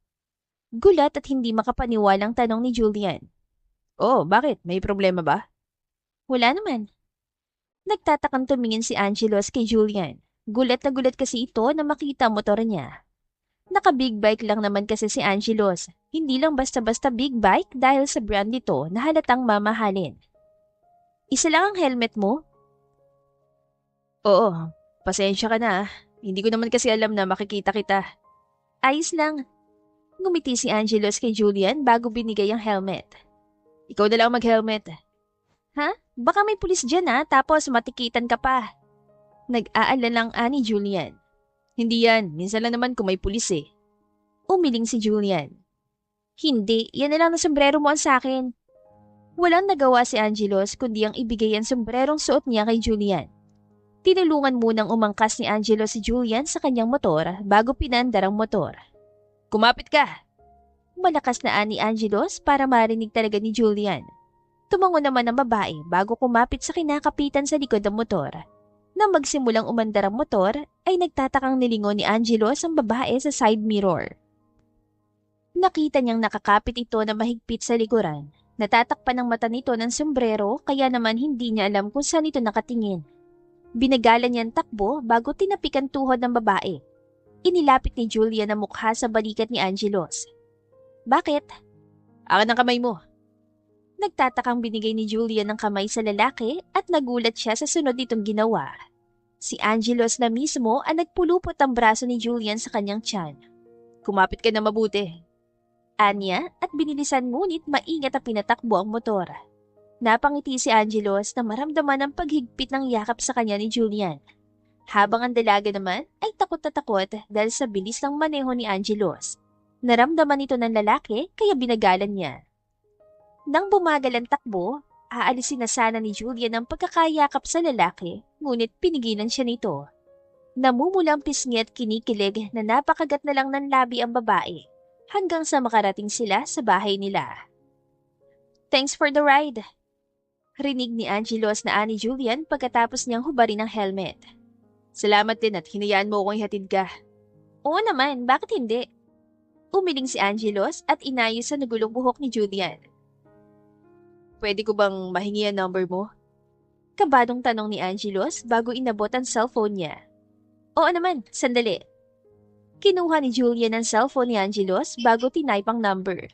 Gulat at hindi makapaniwalang tanong ni Julian. Oh, bakit? May problema ba? Wala naman. Nagtatakang tumingin si Angelos kay Julian. Gulat na gulat kasi ito na makita ang motor niya. Naka-big bike lang naman kasi si Angelos. Hindi lang basta-basta big bike dahil sa brand nito na halatang mamahalin. Isa lang ang helmet mo? Oo, pasensya ka na. Hindi ko naman kasi alam na makikita kita. Ayos lang. Ngumiti si Angelos kay Julian bago binigay ang helmet. Ikaw na lang mag-helmet. Ha? Baka may pulis dyan tapos matikitan ka pa. Nag-aalalang ani Julian. Hindi yan. Minsan lang naman kung may pulis eh. Umiling si Julian. Hindi. Yan na lang na sombrero mo sa akin. Walang nagawa si Angelos kundi ang ibigay ang sombrerong suot niya kay Julian. Tinulungan munang umangkas ni Angelos si Julian sa kanyang motor bago pinandar ang motor. Kumapit ka! Malakas na ani Angelos para marinig talaga ni Julian. Tumango naman ang babae bago kumapit sa kinakapitan sa likod ng motor. Nang magsimulang umandar ang motor, ay nagtatakang nilingon ni Angelos ang babae sa side mirror. Nakita niyang nakakapit ito na mahigpit sa likuran. Natatakpan ang mata nito ng sombrero kaya naman hindi niya alam kung saan ito nakatingin. Binagalan niya ang takbo bago tinapik ang tuhod ng babae. Inilapit ni Julian ang mukha sa balikat ni Angelos. Bakit? Akin ang kamay mo. Nagtatakang binigay ni Julian ng kamay sa lalaki at nagulat siya sa sunod nitong ginawa. Si Angelos na mismo ang nagpulupot ang braso ni Julian sa kanyang tiyan. Kumapit ka na mabuti. Anya at binilisan ngunit maingat ang pinatakbo ang motor. Napangiti si Angelos na maramdaman ang paghigpit ng yakap sa kanya ni Julian. Habang ang dalaga naman ay takot na takot dahil sa bilis ng maneho ni Angelos. Naramdaman ito ng lalaki kaya binagalan niya. Nang bumagal ang takbo, aalisin na sana ni Julian ang pagkakayakap sa lalaki, ngunit pinigilan siya nito. Namumulang pisngi at kinikilig na napakagat na lang ng labi ang babae, hanggang sa makarating sila sa bahay nila. Thanks for the ride. Rinig ni Angelos na ani Julian pagkatapos niyang hubarin ang helmet. Salamat din at hinayaan mo akong ihatid ka. Oo naman, bakit hindi? Umiling si Angelos at inayos sa nagulong buhok ni Julian. Pwede ko bang mahingi ang number mo? Kabadong tanong ni Angelos bago inabot ang cellphone niya. Oo naman, sandali. Kinuha ni Julian ang cellphone ni Angelos bago tinype ang number.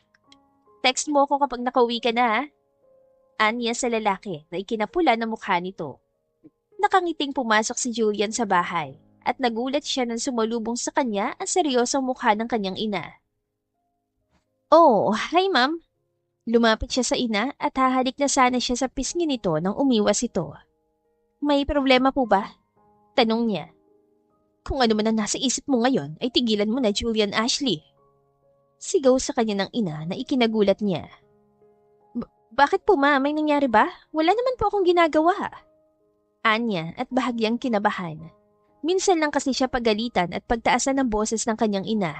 Text mo ko kapag nakauwi ka na ha? Anya sa lalaki na ikinapula ng mukha nito. Nakangiting pumasok si Julian sa bahay at nagulat siya nang sumalubong sa kanya ang seryosong mukha ng kanyang ina. Oh, hi ma'am. Lumapit siya sa ina at hahalik na sana siya sa pisngi nito nang umiwas ito. May problema po ba? Tanong niya. Kung ano man ang nasa isip mo ngayon ay tigilan mo na, Julian Ashley. Sigaw sa kanya ng ina na ikinagulat niya. Bakit po ma? May nangyari ba? Wala naman po akong ginagawa. Anya at bahagyang kinabahan. Minsan lang kasi siya pagalitan at pagtaasan ng boses ng kanyang ina.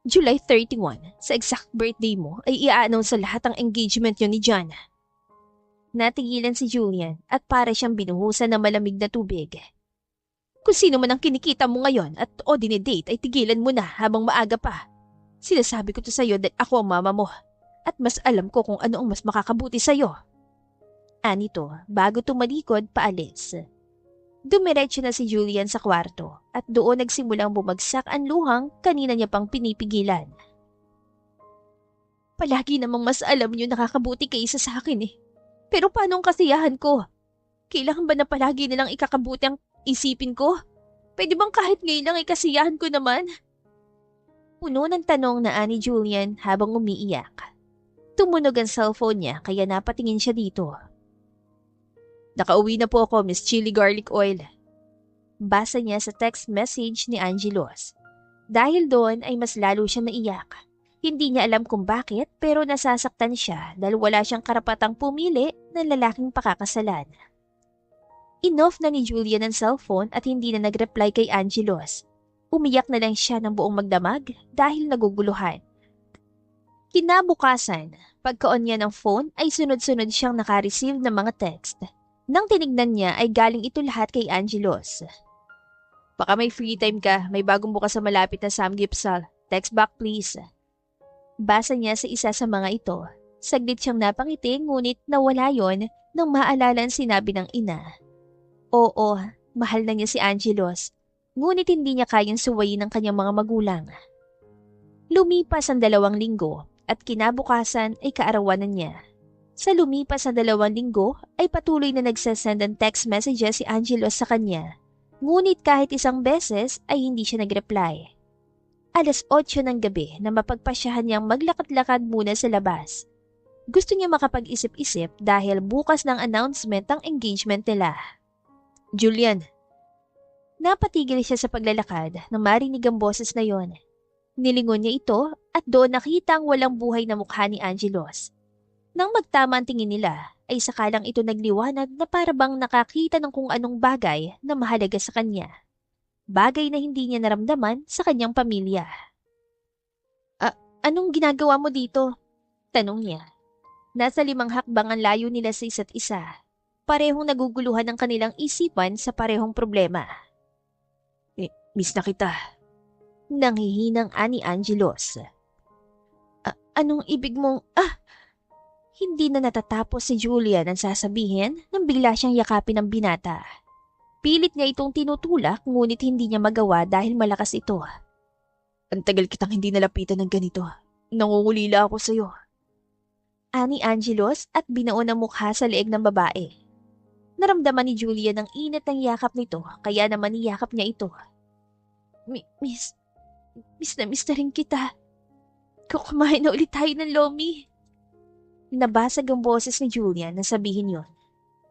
July 31, sa exact birthday mo, ay i-announce sa lahat ang engagement niyo ni John. Natigilan si Julian at para siyang binuhusan ng malamig na tubig. Kung sino man ang kinikita mo ngayon at o dinidate ay tigilan mo na habang maaga pa. Sinasabi ko to sa'yo dahil ako ang mama mo at mas alam ko kung ano ang mas makakabuti sa'yo. Anito, bago tumalikod paalis. Dumiretso na si Julian sa kwarto at doon nagsimulang bumagsak ang luhang kanina niya pang pinipigilan. Palagi namang mas alam niyo nakakabuti kaysa sa akin eh. Pero paano ang kasiyahan ko? Kailangan ba na palagi nilang ikakabuti ang isipin ko? Pwede bang kahit ngayon lang ikasiyahan ko naman? Puno ng tanong na ani Julian habang umiiyak. Tumunog ang cellphone niya kaya napatingin siya dito. Nakauwi na po ako, Miss Chili Garlic Oil. Basa niya sa text message ni Angelos. Dahil doon ay mas lalo siya naiyak. Hindi niya alam kung bakit pero nasasaktan siya dahil wala siyang karapatang pumili ng lalaking pakakasalan. Inoff na ni Julian ang cellphone at hindi na nag-reply kay Angelos. Umiyak na lang siya ng buong magdamag dahil naguguluhan. Kinabukasan, pagka-on niya ng phone ay sunod-sunod siyang naka-receive ng mga text. Nang tinignan niya ay galing ito lahat kay Angelos. Baka may free time ka, may bagong bukas sa malapit na Samgyeopsal. Text back please. Basa niya sa isa sa mga ito. Saglit siyang napangiti ngunit nawala yon nang maalala ang sinabi ng ina. Oo, mahal na niya si Angelos. Ngunit hindi niya kayang suwayin ng kanyang mga magulang. Lumipas ang 2 linggo at kinabukasan ay kaarawan na niya. Sa lumipas na 2 linggo ay patuloy na nagsasend ng text messages si Angelos sa kanya. Ngunit kahit isang beses ay hindi siya nag-reply. 8:00 ng gabi na mapagpasyahan niyang maglakad-lakad muna sa labas. Gusto niya makapag-isip-isip dahil bukas ng announcement ang engagement nila. Julian. Napatigil siya sa paglalakad nang marinig ang boses na yon. Nilingon niya ito at doon nakita ang walang buhay na mukha ni Angelos. Nang magtama ang tingin nila, ay sakalang ito nagliwanag na para bang nakakita ng kung anong bagay na mahalaga sa kanya. Bagay na hindi niya naramdaman sa kanyang pamilya. Anong ginagawa mo dito? Tanong niya. Nasa 5 hakbang ang layo nila sa isa't isa. Parehong naguguluhan ang kanilang isipan sa parehong problema. Miss na kita. Nanghihinang ani Angelos. Anong ibig mong... Hindi na natatapos si Julian ang sasabihin nang bigla siyang yakapin ng binata. Pilit niya itong tinutulak ngunit hindi niya magawa dahil malakas ito. Ang tagal kitang hindi nalapitan ng ganito. Nangungulila ako sa'yo. Ani Angelos at binaon ang mukha sa leeg ng babae. Naramdaman ni Julian ang init ng yakap nito kaya naman niyakap niya ito. Miss na rin kita. Kukumain na ulit tayo ng lomi. Nabasag ang boses ni Julian na sabihin yon.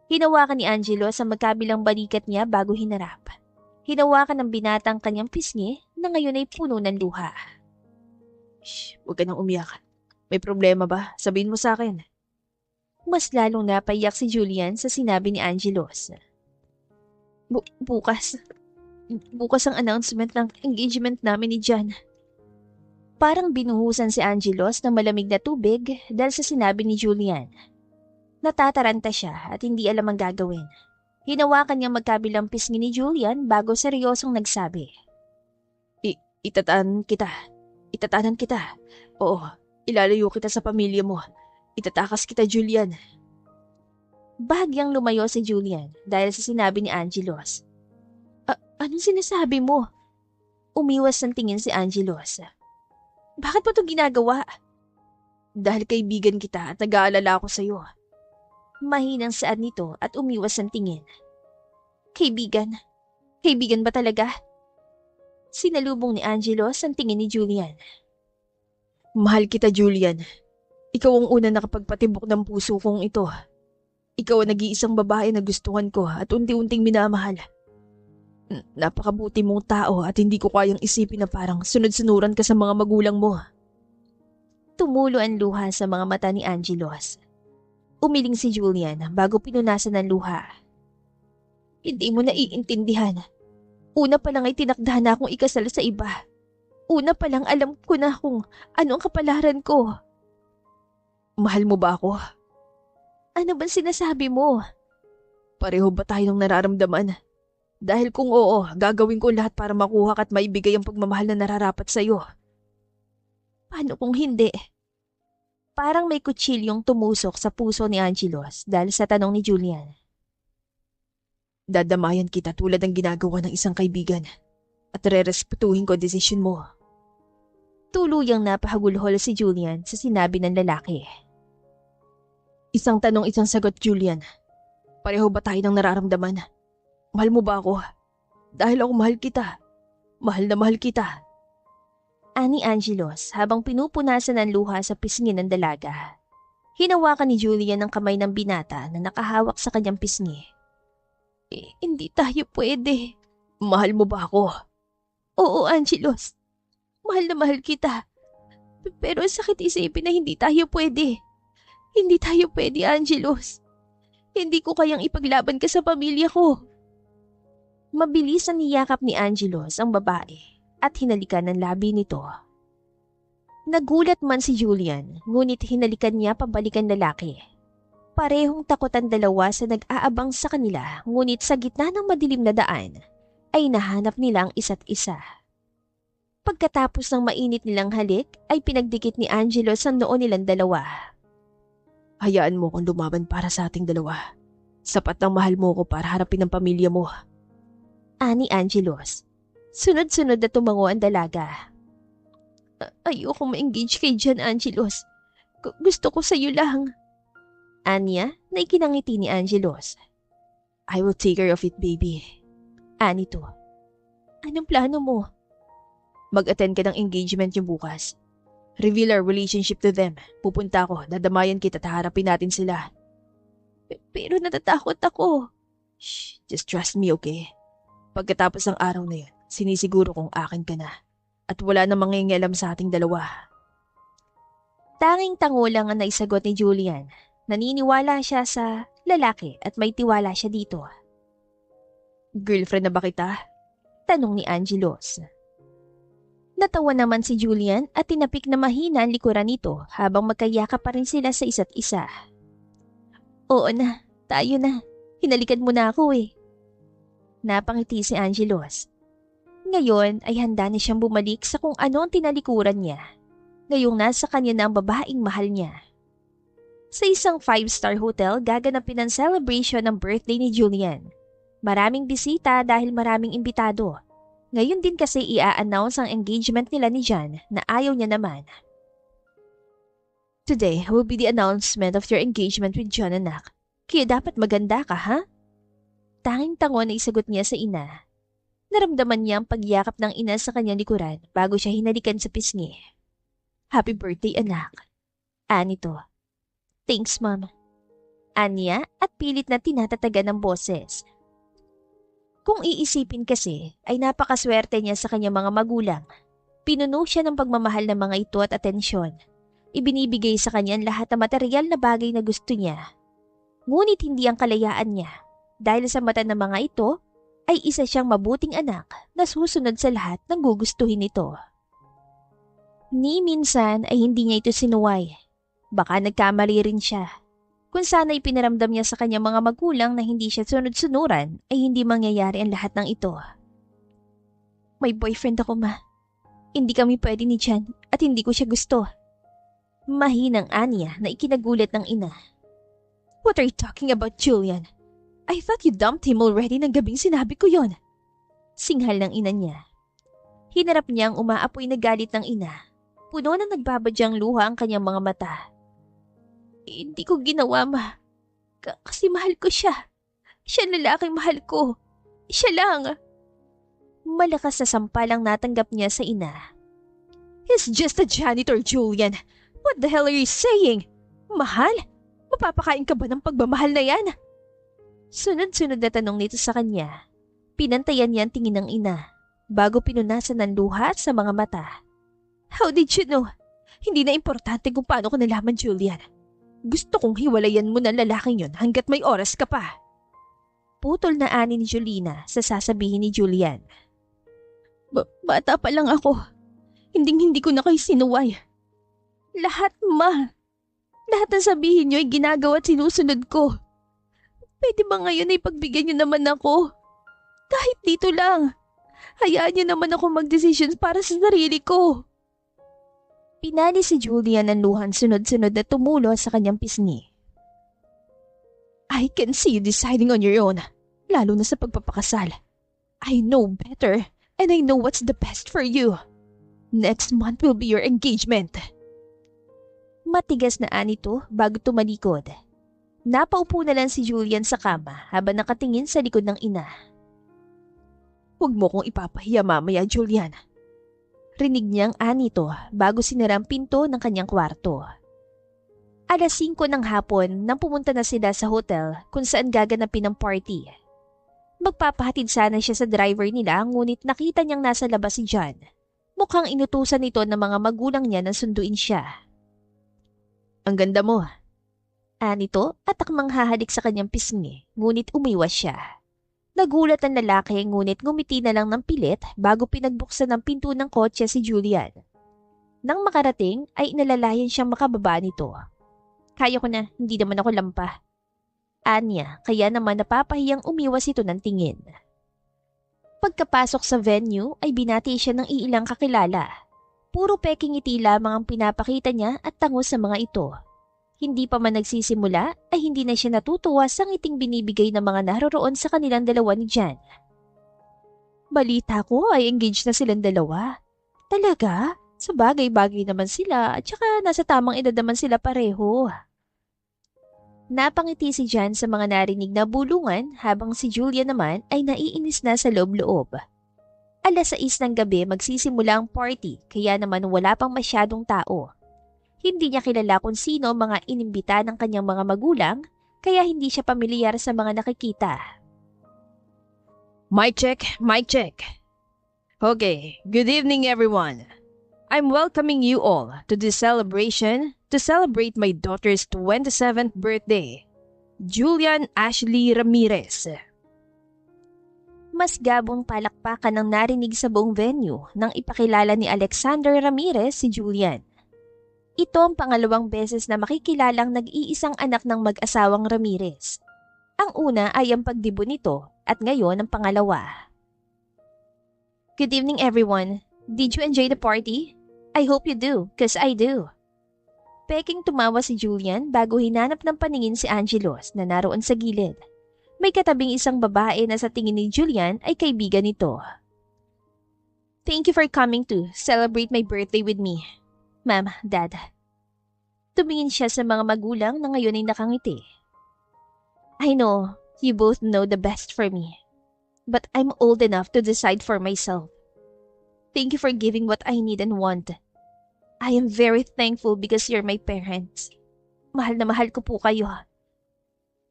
Hinawakan ni Angelo sa magkabilang balikat niya bago hinarap. Hinawakan ng binatang kanyang pisngi na ngayon ay puno ng luha. Shh, huwag ka nang umiyak. May problema ba? Sabihin mo sa akin. Mas lalong napaiyak si Julian sa sinabi ni Angelos. Bukas ang announcement ng engagement namin ni John. Parang binuhusan si Angelos ng malamig na tubig dahil sa sinabi ni Julian. Natataranta siya at hindi alam ang gagawin. Hinawakan niya magkabilang pisngi ni Julian bago seryosong nagsabi. Itatanan kita. Oo, ilalayo kita sa pamilya mo. Itatakas kita, Julian. Bahagyang lumayo si Julian dahil sa sinabi ni Angelos. Anong sinasabi mo? Umiwas ng tingin si Angelos. Bakit mo ito ginagawa? Dahil kaibigan kita at nag-aalala ako sa'yo. Mahinang saad nito at umiwas ng tingin. Kaibigan? Kaibigan ba talaga? Sinalubong ni Angelos ang tingin ni Julian. Mahal kita, Julian. Ikaw ang una nakapagpatibok ng puso kong ito. Ikaw ang nag-iisang babae na gustuhan ko at unti-unting minamahal. Napakabuti mong tao at hindi ko kayang isipin na parang sunod-sunuran ka sa mga magulang mo. Tumulo ang luha sa mga mata ni Angelos. Umiling si Julian bago pinunasan ng luha. Hindi mo naiintindihan. Una pa lang ay tinakda na akong ikasal sa iba. Una pa lang alam ko na kung ano ang kapalaran ko. Mahal mo ba ako? Ano bang sinasabi mo? Pareho ba tayong nararamdaman? Dahil kung oo, gagawin ko lahat para makuha at maibigay ang pagmamahal na nararapat sa'yo. Paano kung hindi? Parang may kutsilyong tumusok sa puso ni Angelos dahil sa tanong ni Julian. Dadamayan kita tulad ng ginagawa ng isang kaibigan at rerespetuhin ko ang desisyon mo. Tuluyang napahagulhol si Julian sa sinabi ng lalaki. Isang tanong, isang sagot, Julian. Pareho ba tayo ng nararamdaman? Mahal mo ba ako? Dahil ako mahal kita. Mahal na mahal kita. Ani Angelos habang pinupunasan ng luha sa pisngi ng dalaga. Hinawakan ni Julian ang kamay ng binata na nakahawak sa kanyang pisngi. Hindi tayo pwede. Mahal mo ba ako? Oo, Angelos. Mahal na mahal kita. Pero sakit isipin na hindi tayo pwede. Hindi tayo pwede, Angelos. Hindi ko kayang ipaglaban ka sa pamilya ko. Mabilis ang niyakap ni Angelos ang babae at hinalikan ng labi nito. Nagulat man si Julian, ngunit hinalikan niya pabalikan lalaki. Parehong takot ang dalawa sa nag-aabang sa kanila, ngunit sa gitna ng madilim na daan, ay nahanap nila ang isa't isa. Pagkatapos ng mainit nilang halik, ay pinagdikit ni Angelos ang noo nilang dalawa. Hayaan mo kung lumaban para sa ating dalawa. Sapat ang mahal mo ko para harapin ang pamilya mo. Ani Angelos. Sunod-sunod na tumango ang dalaga. Ayoko ma-engage kay John, Angelos. Gusto ko sa'yo lang. Anya na ikinangiti ni Angelos. I will take care of it, baby. Ani to. Anong plano mo? Mag-attend ka ng engagement yung bukas. Reveal our relationship to them. Pupunta ako, dadamayan kita at harapin natin sila. Pero natatakot ako. Shh, just trust me, okay? Pagkatapos ng araw na yun, sinisiguro kong akin ka na. At wala na mangingialam sa ating dalawa. Tanging tango lang ang naisagot ni Julian. Naniniwala siya sa lalaki at may tiwala siya dito. Girlfriend na ba kita? Tanong ni Angelos. Natawa naman si Julian at tinapik na mahina ang likuran nito habang magkayakap pa rin sila sa isa't isa. Oo na, tayo na. Hinalikan mo na ako eh. Napangiti si Angelos. Ngayon ay handa na siyang bumalik sa kung ano ang tinalikuran niya. Ngayong nasa kanya na ang babaeng mahal niya. Sa isang 5-star hotel, gaganapin ang celebration ng birthday ni Julian. Maraming bisita dahil maraming imbitado. Ngayon din kasi i-a-announce ang engagement nila ni John na ayaw niya naman. Today will be the announcement of your engagement with John, anak. Kaya dapat maganda ka, ha? Tanging tango na isagot niya sa ina. Naramdaman niya ang pagyakap ng ina sa kanyang likuran bago siya hinalikan sa pisngi. Happy birthday, anak. Anito. Thanks, Mom. Anya at pilit na tinatatagan ng boses. Kung iisipin kasi ay napakaswerte niya sa kanyang mga magulang. Pinuno siya ng pagmamahal ng mga ito at atensyon. Ibinibigay sa kanya ang lahat ng material na bagay na gusto niya. Ngunit hindi ang kalayaan niya. Dahil sa mata ng mga ito, ay isa siyang mabuting anak na susunod sa lahat ng gugustuhin nito. Ni minsan ay hindi niya ito sinuway. Baka nagkamali rin siya. Kung sana'y pinaramdam niya sa kanyang mga magulang na hindi siya sunod-sunuran, ay hindi mangyayari ang lahat ng ito. May boyfriend ako, ma. Hindi kami pwede ni Jan at hindi ko siya gusto. Mahinang Anya na ikinagulat ng ina. What are you talking about, Julian? I thought you dumped him already ng gabing sinabi ko yon. Singhal ng ina niya. Hinarap niya ang umaapoy na galit ng ina. Puno na nagbabadyang luha ang kanyang mga mata. Hindi ko ginawa, ma. Kasi mahal ko siya. Siya ang lalaking mahal ko. Siya lang. Malakas na sampalang natanggap niya sa ina. He's just a janitor, Julian. What the hell are you saying? Mahal? Mapapakain ka ba ng pagmamahal na yan? Sunod-sunod na tanong nito sa kanya. Pinantayan niya ang tingin ng ina bago pinunasan ng luha sa mga mata. How did you know? Hindi na importante kung paano ko nalaman, Julian. Gusto kong hiwalayan mo ng lalaking yon hanggat may oras ka pa. Putol na ani ni Julina sa sasabihin ni Julian. Bata pa lang ako. Hindi ko na kayo sinuway. Lahat, ma. Lahat ng sabihin niyo ay ginagawa at sinusunod ko. Pwede ba ngayon ay pagbigyan niyo naman ako? Kahit dito lang. Hayaan niyo naman ako mag-decisions para sa sarili ko. Pinali si Julian ang luhan sunod-sunod na tumulo sa kanyang pisngi. I can see you deciding on your own, lalo na sa pagpapakasal. I know better and I know what's the best for you. Next month will be your engagement. Matigas na anito bago tumalikod. Napaupo na lang si Julian sa kama habang nakatingin sa likod ng ina. Huwag mo kong ipapahiya mamaya, Julian. Rinig niyang anito bago sinara ang pinto ng kanyang kwarto. Alas 5 ng hapon nang pumunta na sila sa hotel kung saan gaganapin ang party. Magpapahatid sana siya sa driver nila ngunit nakita niyang nasa labas si John. Mukhang inutusan nito ng mga magulang niya na sunduin siya. Ang ganda mo. Anito at akmang hahalik sa kanyang pisngi ngunit umiwas siya. Nagulat ang lalaki ngunit ngumiti na lang ng pilit bago pinagbuksan ng pinto ng kotse si Julian. Nang makarating ay inalalayan siyang makababa nito. Kaya ko na, hindi naman ako lampa. Anya, kaya naman napapahiyang umiwas ito ng tingin. Pagkapasok sa venue ay binati siya ng iilang kakilala. Puro peking ngiti lamang ang pinapakita niya at tango sa mga ito. Hindi pa man nagsisimula ay hindi na siya natutuwa sa ngiting binibigay ng mga naroroon sa kanilang dalawa ni Jan. Balita ko ay engaged na silang dalawa. Talaga? Sa bagay-bagay naman sila at saka nasa tamang edad naman sila pareho. Napangiti si Jan sa mga narinig na bulungan habang si Julia naman ay naiinis na sa loob-loob. Alas 6 ng gabi magsisimula ang party kaya naman wala pang masyadong tao. Hindi niya kilala kung sino mga inimbita ng kanyang mga magulang, kaya hindi siya pamilyar sa mga nakikita. Mic check, mic check. Okay, good evening everyone. I'm welcoming you all to this celebration to celebrate my daughter's 27th birthday, Julian Ashley Ramirez. Mas gabong palakpakan ang narinig sa buong venue nang ipakilala ni Alexander Ramirez si Julian. Ito ang pangalawang beses na makikilalang nag-iisang anak ng mag-asawang Ramirez. Ang una ay ang pagdibo nito at ngayon ang pangalawa. Good evening everyone. Did you enjoy the party? I hope you do, cause I do. Peking tumawa si Julian bago hinanap ng paningin si Angelos na naroon sa gilid. May katabing isang babae na sa tingin ni Julian ay kaibigan nito. Thank you for coming to celebrate my birthday with me, Ma'am, Dad. Tumingin siya sa mga magulang na ngayon ay nakangiti. I know you both know the best for me, but I'm old enough to decide for myself. Thank you for giving what I need and want. I am very thankful because you're my parents. Mahal na mahal ko po kayo.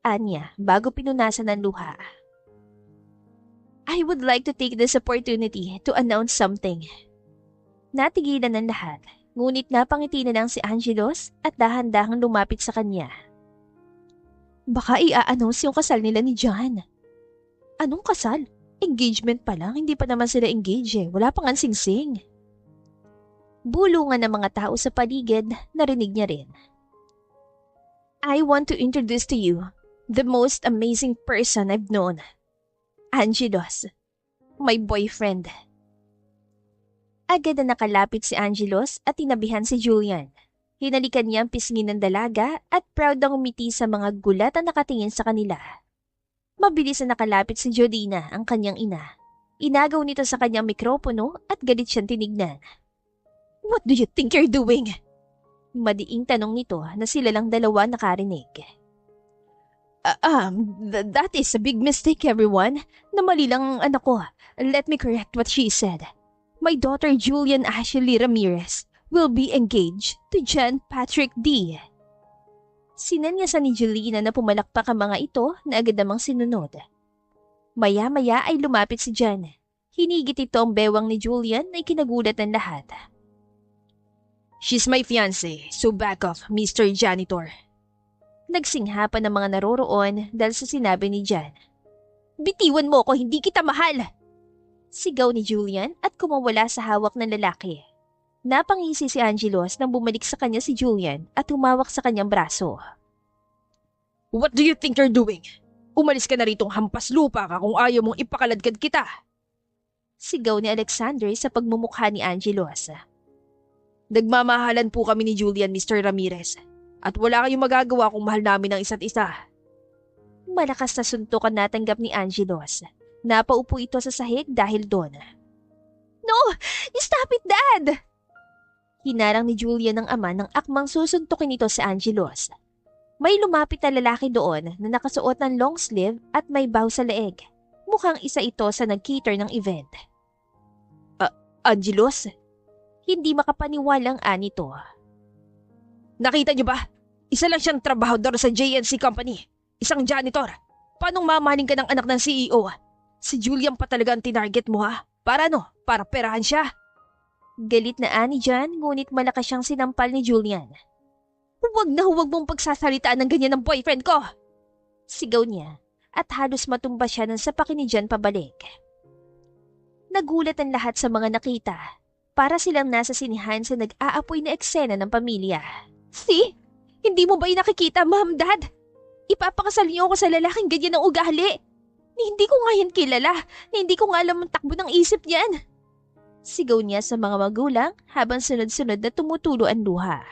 Anya, bago pinunasan ng luha. I would like to take this opportunity to announce something. Natigilan ng lahat, ngunit napangiti na lang si Angelos at dahan-dahang lumapit sa kanya. Baka i-announce yung kasal nila ni John. Anong kasal? Engagement pa lang, hindi pa naman sila engaged eh. Wala pang singsing. Bulungan ng mga tao sa paligid, narinig niya rin. I want to introduce to you the most amazing person I've known. Angelos, my boyfriend. Agad na nakalapit si Angelos at tinabihan si Julian. Hinalikan niya ang pisngi ng dalaga at proud na umiti sa mga gulat na nakatingin sa kanila. Mabilis na nakalapit si Jodina, ang kanyang ina. Inagaw nito sa kanyang mikropono at galit siyang tinignan. What do you think you're doing? Madiing tanong nito na sila lang dalawa nakarinig. That is a big mistake, everyone. Namali lang ang anak ko. Let me correct what she said. My daughter Julian Ashley Ramirez will be engaged to John Patrick D. Sinanyasan ni Jelena na pumalakpak ang mga ito na agad namang sinunod. Maya-maya ay lumapit si John. Hinigit ito ang bewang ni Julian na ikinagulat ng lahat. She's my fiancé, so back off, Mr. Janitor. Nagsinghapan ng mga naroroon dahil sa sinabi ni John. Bitiwan mo ko, hindi kita mahal! Sigaw ni Julian at kumawala sa hawak ng lalaki. Napangisi si Angelos nang bumalik sa kanya si Julian at humawak sa kanyang braso. What do you think you're doing? Umalis ka na ritong hampas lupa ka kung ayaw mong ipakaladkad kita. Sigaw ni Alexander sa pagmumukha ni Angelos. Nagmamahalan po kami ni Julian, Mr. Ramirez. At wala kayong magagawa kung mahal namin ang isa't isa. Malakas na suntukan natanggap ni Angelos. Napaupo ito sa sahig dahil doon. No! Stop it, Dad! Hinarang ni Julian ang ama ng akmang susuntukin ito sa Angelos. May lumapit na lalaki doon na nakasuot ng long sleeve at may bow sa leeg. Mukhang isa ito sa nag-cater ng event. Angelos? Hindi makapaniwalang anito. Nakita niyo ba? Isa lang siyang trabahador sa JNC Company. Isang janitor. Paanong mamahalin ka ng anak ng CEO? Si Julian pa talaga ang tinarget mo ha? Para ano? Para perahan siya? Galit na ani dyan, ngunit malakas siyang sinampal ni Julian. Huwag mong pagsasalitaan ng ganyan ng boyfriend ko! Sigaw niya at halos matumba siya ng sapakin ni Jan pabalik. Nagulat ang lahat sa mga nakita. Para silang nasa sinihan sa nag-aapoy na eksena ng pamilya. See? Hindi mo ba nakikita, Ma'am, Dad? Ipapakasal niyo ako sa lalaking ganyan ng ugali. Hindi ko nga yan kilala. Hindi ko nga alam ang takbo ng isip niyan. Sigaw niya sa mga magulang habang sunod-sunod na tumutulo ang luha.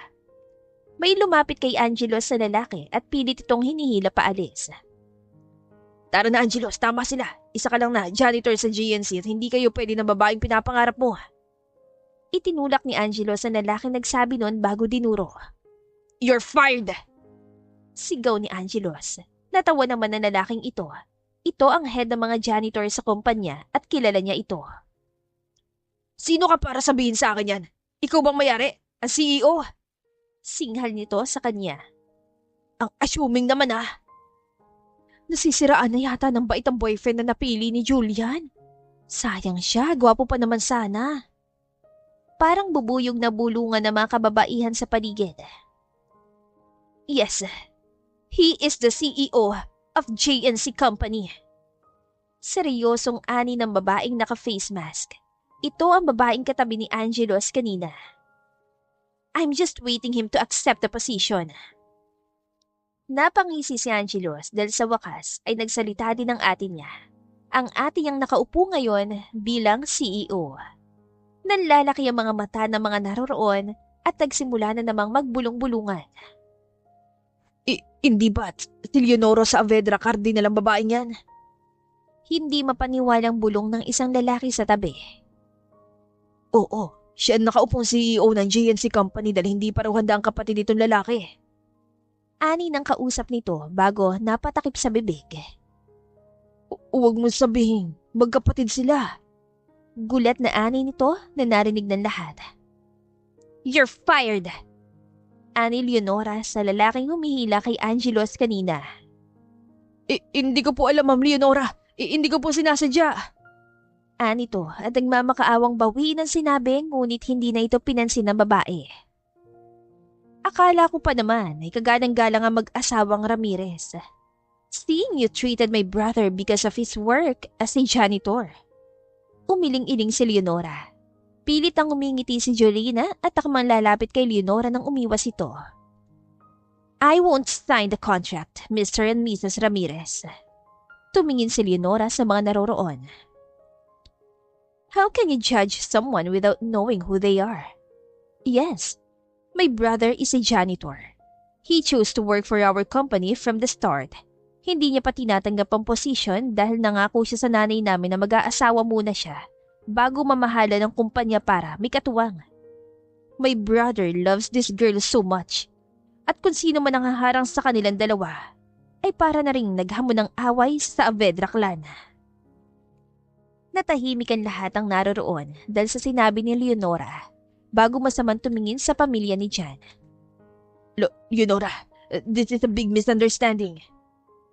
May lumapit kay Angelos sa lalaki at pilit itong hinihila paalis. Tara na, Angelos, tama sila. Isa ka lang na janitor sa GNC at hindi kayo pwede ng babaeng pinapangarap mo. Itinulak ni Angelos ang lalaking nagsabi noon bago dinuro. You're fired! Sigaw ni Angelos. Natawa naman ang lalaking ito. Ito ang head ng mga janitor sa kumpanya at kilala niya ito. Sino ka para sabihin sa akin yan? Ikaw bang mayari? Ang CEO? Singhal nito sa kanya. Ang assuming naman ah. Nasisiraan na yata ng bait ang boyfriend na napili ni Julian. Sayang siya, gwapo pa naman sana. Parang bubuyog na bulungan ng mga kababaihan sa paligid. Yes, he is the CEO of JNC Company. Seryosong ani ng babaeng naka-face mask. Ito ang babaeng katabi ni Angelos kanina. I'm just waiting him to accept the position. Napangisi si Angelos dahil sa wakas ay nagsalita din ang ate niya. Ang ate niyang nakaupo ngayon bilang CEO. Nanlalaki ang mga mata ng mga naroroon at nagsimula na namang magbulong-bulungan. Hindi ba't si Leonora Saavedra Cardinal ang babaeng yan? Hindi mapaniwalang bulong ng isang lalaki sa tabi. Oo, siya ang nakaupong CEO ng GNC Company dahil hindi pa raw handa ang kapatid nitong lalaki. Ani ng kausap nito bago napatakip sa bibig. Huwag mo sabihin, magkapatid sila. Gulat na ani nito na narinig ng lahat. You're fired! Ani Leonora sa lalaking humihila kay Angelos kanina. Hindi ko po alam, Ma'am Leonora. Hindi ko po sinasadya. Ani to at nagmamakaawang bawiin ang sinabi ngunit hindi na ito pinansin ng babae. Akala ko pa naman ay kaganang-galang ang mag-asawang Ramirez. Seeing you treated my brother because of his work as a janitor. Umiling-iling si Leonora. Pilit ang umingiti si Jolina at takmang lalapit kay Leonora nang umiwas ito. I won't sign the contract, Mr. and Mrs. Ramirez. Tumingin si Leonora sa mga naroroon. How can you judge someone without knowing who they are? Yes, my brother is a janitor. He chose to work for our company from the start. Hindi niya pa tinatanggap ang posisyon dahil nangako siya sa nanay namin na mag-aasawa muna siya bago mamahala ng kumpanya para may katuwang. My brother loves this girl so much. At kung sino man ang haharang sa kanilang dalawa, ay para na ring naghamon ng away sa Saavedra clan. Natahimik ang lahat ang naroroon dahil sa sinabi ni Leonora bago masamang tumingin sa pamilya ni Jan. Leonora, this is a big misunderstanding.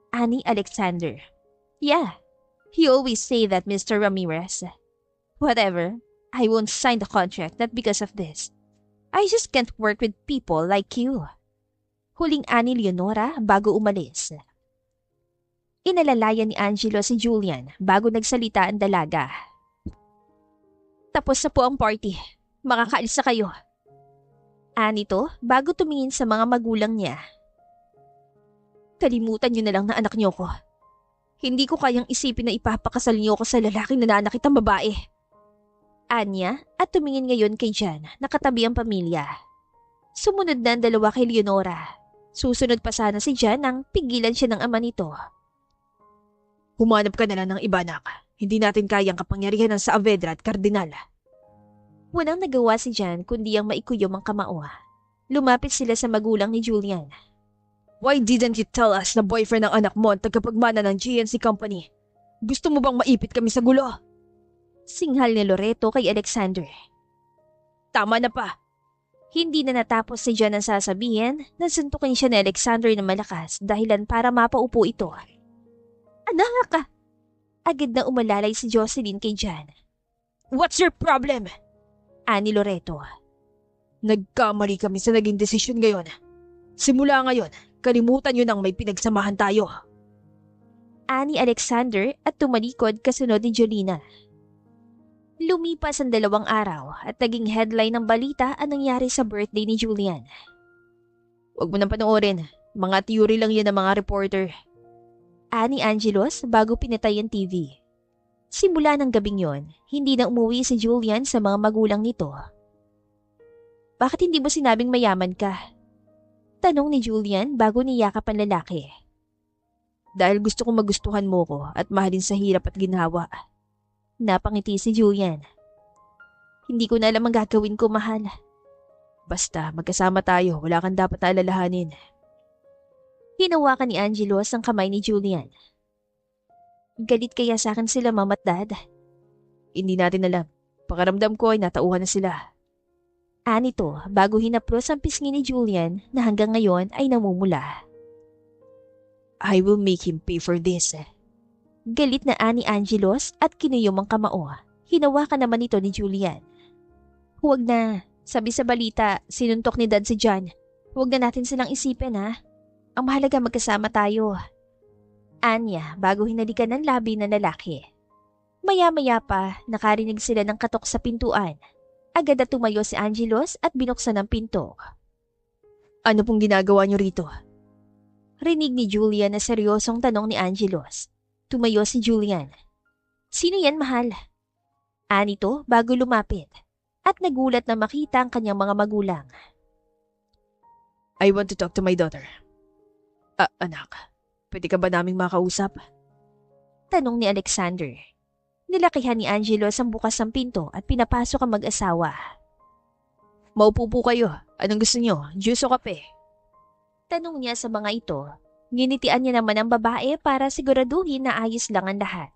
Ani Alexander. Yeah, he always say that, Mr. Ramirez. Whatever, I won't sign the contract not because of this. I just can't work with people like you. Huling ani Leonora bago umalis. Inalalayan ni Angelo si Julian bago nagsalita ang dalaga. Tapos na po ang party. Makakaalis na kayo. Anito bago tumingin sa mga magulang niya. Kalimutan niyo na lang na anak niyo ko. Hindi ko kayang isipin na ipapakasal niyo ko sa lalaking nananakit ang babae. Anya at tumingin ngayon kay Jan, nakatabi ang pamilya. Sumunod na ang dalawa kay Leonora. Susunod pa sana si Jan nang pigilan siya ng ama nito. Humanap ka na lang ng iba, anak. Hindi natin kayang kapangyarihan ng Saavedra at Cardinal. Walang nagawa si Jan kundi ang maikuyom ang kamao. Lumapit sila sa magulang ni Julian. Why didn't you tell us na boyfriend ng anak mo ang tagapagmana ng GNC Company? Gusto mo bang maipit kami sa gulo? Singhal ni Loreto kay Alexander. Tama na pa. Hindi na natapos si Jan ang sasabihin, nasuntukin siya ni Alexander ng malakas dahilan para mapaupo ito. Anak! Agad na umalalay si Jocelyn kay Jan. What's your problem? Ani Loreto. Nagkamali kami sa naging desisyon ngayon. Simula ngayon, kalimutan nyo nang may pinagsamahan tayo. Ani Alexander at tumalikod kasunod ni Jolina. Lumipas ang 2 araw at naging headline ng balita ang nangyari sa birthday ni Julian. Huwag mo nang panoorin. Mga theory lang yan ng mga reporter. Ani Angelos bago pinatay ang TV. Simula ng gabing yon, hindi na umuwi si Julian sa mga magulang nito. Bakit hindi mo sinabing mayaman ka? Tanong ni Julian bago niyakap ang lalaki. Dahil gusto kong magustuhan mo ko at mahalin sa hirap at ginhawa. Napangiti si Julian. Hindi ko na alam ang gagawin ko, mahal. Basta, magkasama tayo. Wala kang dapat na alalahanin. Hinawakan ni Angelos ang kamay ni Julian. Galit kaya sa akin sila, Mom at Dad? Hindi natin alam. Pakaramdam ko ay natauhan na sila. Anito bago hinaplos ang pisngi ni Julian na hanggang ngayon ay namumula. I will make him pay for this. Galit na ani Angelos at kinuyom ang kamao. Hinawakan naman ito ni Julian. Huwag na. Sabi sa balita, sinuntok ni Dad si John. Huwag na natin silang isipin, ha? Ang mahalaga magkasama tayo. Anya bago hinalikan ng labi ng lalaki. Maya-maya pa, nakarinig sila ng katok sa pintuan. Agad na tumayo si Angelos at binuksan ang pinto. Ano pong ginagawa niyo rito? Rinig ni Julian na seryosong tanong ni Angelos. Tumayo si Julian. Sino yan, mahal? Anito bago lumapit at nagulat na makita ang kanyang mga magulang. I want to talk to my daughter. Anak, pwede ka ba naming makausap? Tanong ni Alexander. Nilakihan ni Angelos ang bukas ng pinto at pinapasok ang mag-asawa. Maupo po kayo. Anong gusto niyo? Juice o kape? Tanong niya sa mga ito. Nginitian niya naman ang babae para siguraduhin na ayos lang ang lahat.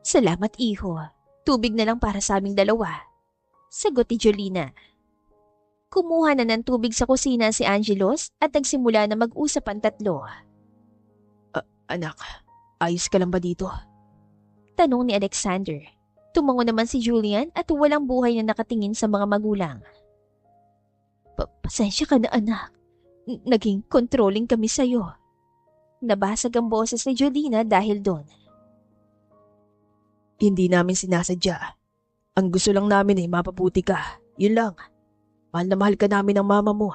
Salamat, iho. Tubig na lang para sa aming dalawa. Sagot ni Jolina. Kumuha na ng tubig sa kusina si Angelos at nagsimula na mag-usap ang tatlo. Anak, ayos ka lang ba dito? Tanong ni Alexander. Tumango naman si Julian at walang buhay na nakatingin sa mga magulang. Pasensya ka na, anak. Naging controlling kami sa'yo. Nabasag ang boses ni Jolina dahil doon. Hindi namin sinasadya. Ang gusto lang namin ay mapabuti ka. Yun lang. Mahal na mahal ka namin ng mama mo.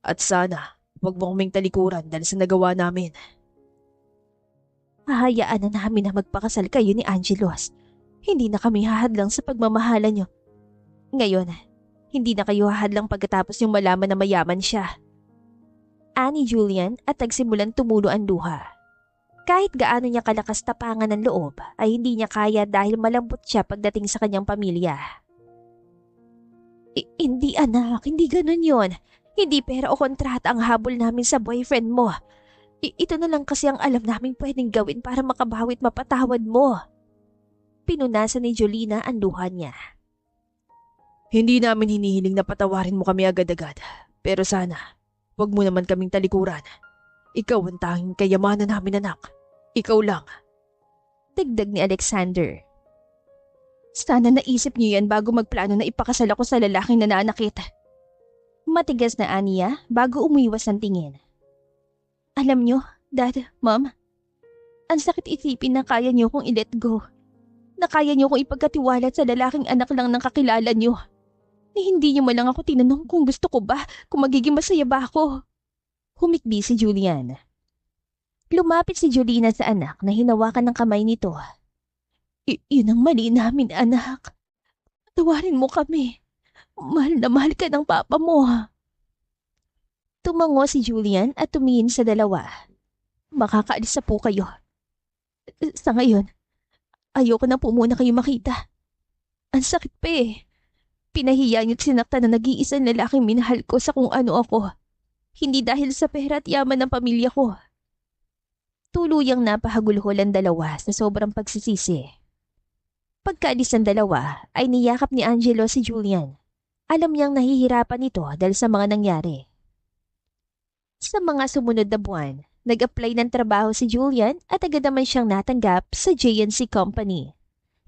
At sana, huwag mo kaming talikuran dahil sa nagawa namin. Hahayaan na namin na magpakasal kayo ni Angelos. Hindi na kami hahadlang sa pagmamahalan niyo. Ngayon, hindi na kayo hahadlang pagkatapos yung malaman na mayaman siya. Ani Julian at nagsimulan tumulo ang luha. Kahit gaano niya kalakas tapangan ng loob, ay hindi niya kaya dahil malambot siya pagdating sa kanyang pamilya. Hindi anak, hindi ganun yon. Hindi pera o kontrata ang habol namin sa boyfriend mo. Ito na lang kasi ang alam naming pwedeng gawin para makabawit mapatawad mo. Pinunasan ni Jolina ang luha niya. Hindi namin hinihiling na patawarin mo kami agad-agad. Pero sana, huwag mo naman kaming talikuran. Ikaw ang tanging kayamanan namin, anak. Ikaw lang. Dagdag ni Alexander. Sana naisip niyo yan bago magplano na ipakasal ako sa lalaking nananakit. Matigas na aniya bago umiwas ng tingin. Alam niyo, Dad, Mom, ang sakit isipin na kaya niyo kong i-let go. Na kaya niyo kong ipagkatiwala sa lalaking anak lang ng kakilala niyo. Ni hindi niyo man lang ako tinanong kung gusto ko ba, kung magiging masaya ba ako. Humikbi si Julian. Lumapit si Jolina sa anak na hinawakan ng kamay nito. Yun ang mali namin, anak. Tawarin mo kami. Mahal na mahal ka ng papa mo. Tumango si Julian at tumingin sa dalawa. Makakaalis na po kayo. Sa ngayon, ayoko na po muna kayo makita. Ang sakit pa eh. Pinahiya niyo't sinaktan na nag-iisang lalaking minahal ko sa kung ano ako. Hindi dahil sa pera at yaman ng pamilya ko. Tuluyang napahagulhol ang dalawa sa sobrang pagsisisi. Pagkaalis ng dalawa ay niyakap ni Angelo si Julian. Alam niyang nahihirapan ito dahil sa mga nangyari. Sa mga sumunod na buwan, nag-apply ng trabaho si Julian at agad naman siyang natanggap sa J&C Company.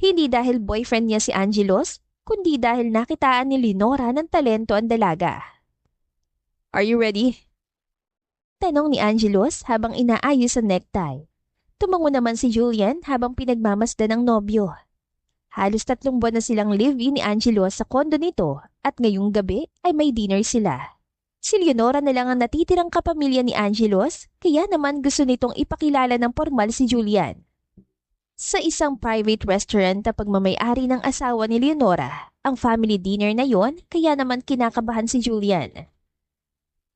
Hindi dahil boyfriend niya si Angelos, kundi dahil nakitaan ni Lenora ng talento ang dalaga. Are you ready? Tanong ni Angelos habang inaayos ang necktie. Tumango naman si Julian habang pinagmamasdan ng nobyo. Halos 3 buwan na silang live-in ni Angelos sa kondo nito at ngayong gabi ay may dinner sila. Si Leonora na lang ang natitirang kapamilya ni Angelos, kaya naman gusto nitong ipakilala ng formal si Julian. Sa isang private restaurant na pagmamay-ari ng asawa ni Leonora, ang family dinner na yon, kaya naman kinakabahan si Julian.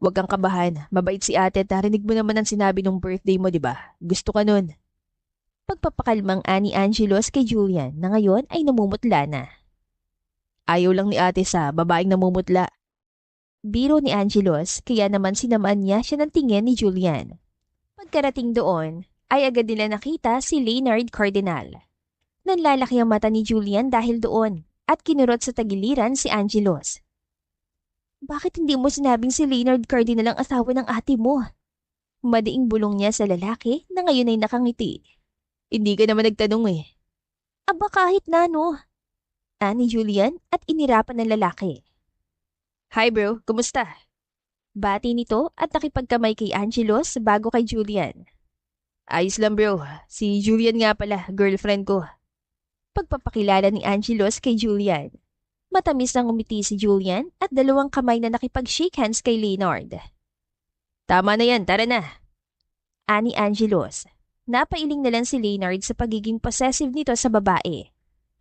Huwag kang kabahan. Mabait si ate at narinig mo naman ang sinabi nung birthday mo, di ba? Gusto ka nun. Pagpapakalmang ani Angelos kay Julian na ngayon ay namumutla na. Ayaw lang ni ate sa babaeng namumutla. Biro ni Angelos, kaya naman sinamaan niya siya ng tingin ni Julian. Pagkarating doon, ay agad nila nakita si Leonard Cardinal. Nanlalaki ang mata ni Julian dahil doon at kinurot sa tagiliran si Angelos. Bakit hindi mo sinabing si Leonard Cardinal ang asawa ng ate mo? Madiing bulong niya sa lalaki na ngayon ay nakangiti. Hindi ka naman nagtanong eh. Aba kahit na no. Ani Julian at inirapan ng lalaki. Hi bro, kumusta? Bati nito at nakipagkamay kay Angelos bago kay Julian. Ayos lang bro, si Julian nga pala, girlfriend ko. Pagpapakilala ni Angelos kay Julian. Matamis nang umiti si Julian at 2 kamay na nakipag-shake hands kay Leonard. Tama na yan, tara na. Ani Angelos. Napailing na lang si Leonard sa pagiging possessive nito sa babae.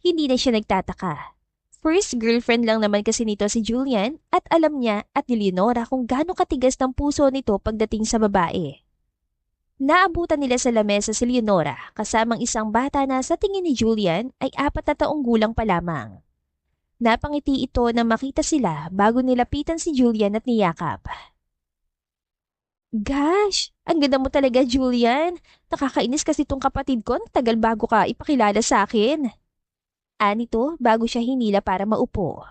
Hindi na siya nagtataka. First girlfriend lang naman kasi nito si Julian at alam niya at ni Leonora kung gaano katigas ng puso nito pagdating sa babae. Naabutan nila sa lamesa si Leonora kasamang isang bata na sa tingin ni Julian ay 4 na taong gulang pa lamang. Napangiti ito na makita sila bago nilapitan si Julian at niyakap. Gosh, ang ganda mo talaga, Julian. Nakakainis kasi tong kapatid ko, ang tagal bago ka ipakilala sa akin. Anito bago siya hinila para maupo.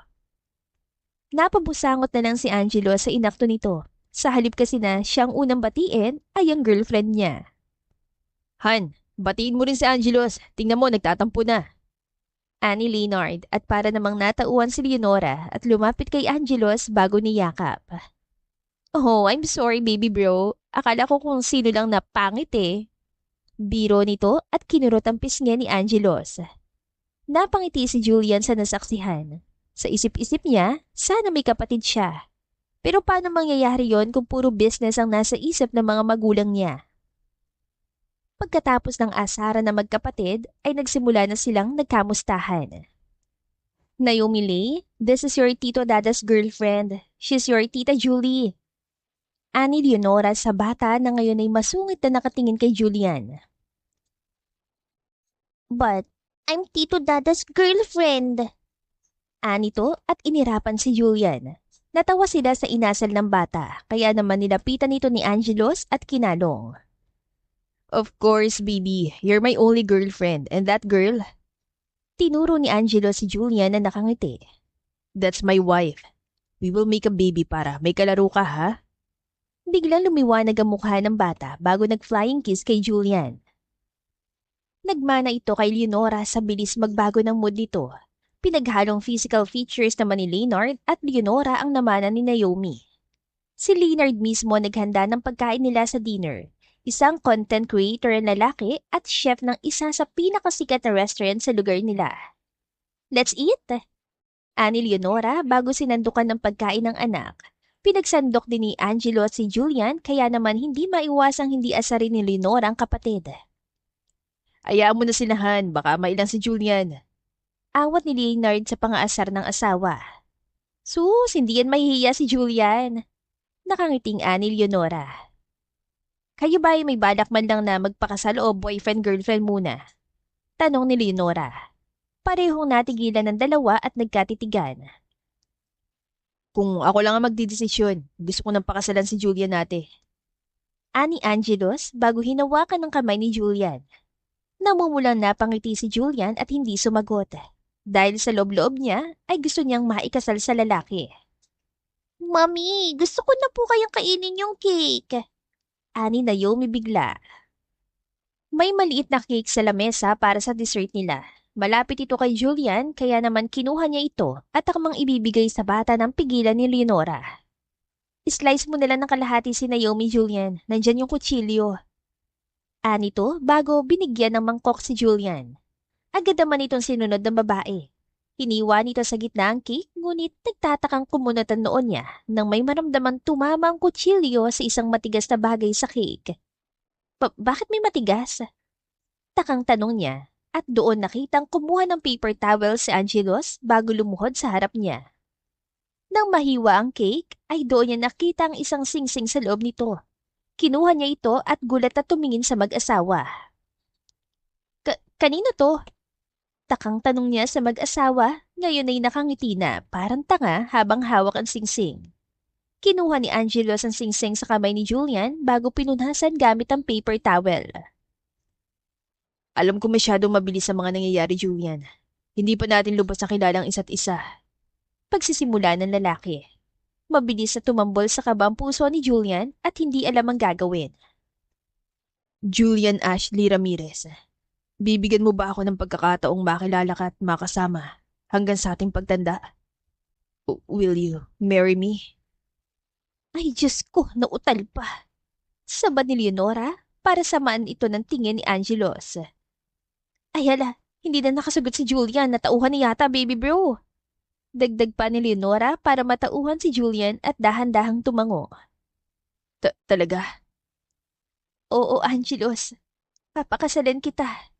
Napabusangot na lang si Angelo sa inakto nito. Sa halip kasi na siyang unang batiin ay ang girlfriend niya. Han, batiin mo rin si Angelos. Tingnan mo, nagtatampo na. Ani Leonard at para namang natauan si Leonora at lumapit kay Angelos bago niyakap. Oh, I'm sorry baby bro. Akala ko kung sino lang na pangit eh. Biro nito at kinurot ang pisngi ni Angelos. Napangiti si Julian sa nasaksihan. Sa isip-isip niya, sana may kapatid siya. Pero paano mangyayari yon kung puro business ang nasa isip ng mga magulang niya? Pagkatapos ng asaran na magkapatid, ay nagsimula na silang nagkamustahan. Naomi Lee, this is your Tito Dada's girlfriend. She's your Tita Julie. Ani Leonora sa bata na ngayon ay masungit na nakatingin kay Julian. But, I'm Tito Dada's girlfriend. Anito at inirapan si Julian. Natawa sila sa inasal ng bata, kaya naman nilapitan ito ni Angelos at kinalong. Of course, baby. You're my only girlfriend. And that girl? Tinuro ni Angelo si Julian na nakangiti. That's my wife. We will make a baby para may kalaro ka, ha? Biglang lumiwanag ang mukha ng bata bago nag-flying kiss kay Julian. Nagmana ito kay Leonora sa bilis magbago ng mood nito. Pinaghalong physical features naman ni Leonard at Leonora ang namana ni Naomi. Si Leonard mismo naghanda ng pagkain nila sa dinner. Isang content creator na lalaki at chef ng isa sa pinakasikat na restaurant sa lugar nila. Let's eat! Ani Leonora bago sinandukan ng pagkain ng anak. Pinagsandok din ni Angelo at si Julian kaya naman hindi maiwasang hindi asarin ni Leonora ang kapatid. Ayaan mo na sinahan, baka mailang si Julian. Awat ni Leonard sa pangaasar ng asawa. Sus, hindi yan mahihiya si Julian. Nakangiting ani Leonora. Kayo ba ay may balak man lang na magpakasal o boyfriend-girlfriend muna? Tanong ni Leonora. Parehong natigilan ng dalawa at nagkatitigan. Kung ako lang ang magdidesisyon, gusto ko nang pakasalan si Julian natin. Ani Angelos bago hinawakan ng kamay ni Julian. Namumulang napangiti si Julian at hindi sumagot. Dahil sa loob-loob niya ay gusto niyang maikasal sa lalaki. Mami, gusto ko na po kayang kainin yung cake. Ani Naomi bigla. May maliit na cake sa lamesa para sa dessert nila. Malapit ito kay Julian kaya naman kinuha niya ito at akmang ibibigay sa bata ng pigilan ni Leonora. Slice mo na lang ng kalahati si Naomi, Julian. Nandyan yung kutsilyo. Anito bago binigyan ng mangkok si Julian. Agad naman itong sinunod ng babae. Hiniwa nito sa gitna ang cake ngunit nagtatakang kumunatan noon niya nang may maramdamang tumama ang kutsilyo sa isang matigas na bagay sa cake. Bakit may matigas? Takang tanong niya at doon nakitang kumuha ng paper towel si Angelos bago lumuhod sa harap niya. Nang mahiwa ang cake ay doon niya nakita ang isang singsing sa loob nito. Kinuha niya ito at gulat na tumingin sa mag-asawa. Kanino to? Takang tanong niya sa mag-asawa, ngayon ay nakangiti na parang tanga habang hawak ang singsing. Kinuha ni Angelos ang singsing sa kamay ni Julian bago pinunhasan gamit ang paper towel. Alam ko masyadong mabilis sa mga nangyayari, Julian. Hindi pa natin lubos na kilala ang isa't isa. Pagsisimula ng lalaki. Mabilis na tumambol sa kaba ang puso ni Julian at hindi alam ang gagawin. Julian Ashley Ramirez. Bibigyan mo ba ako ng pagkakataong makilala ka at makasama hanggang sa ating pagtanda? Will you marry me? Ay Diyos ko, nautal pa. Sabad ni Leonora para samaan ito ng tingin ni Angelos. Ay hala, hindi na nakasagot si Julian, natauhan niya yata baby bro. Dagdag pa ni Leonora para matauhan si Julian at dahan-dahang tumango. Talaga? Oo Angelos, papakasalan kita.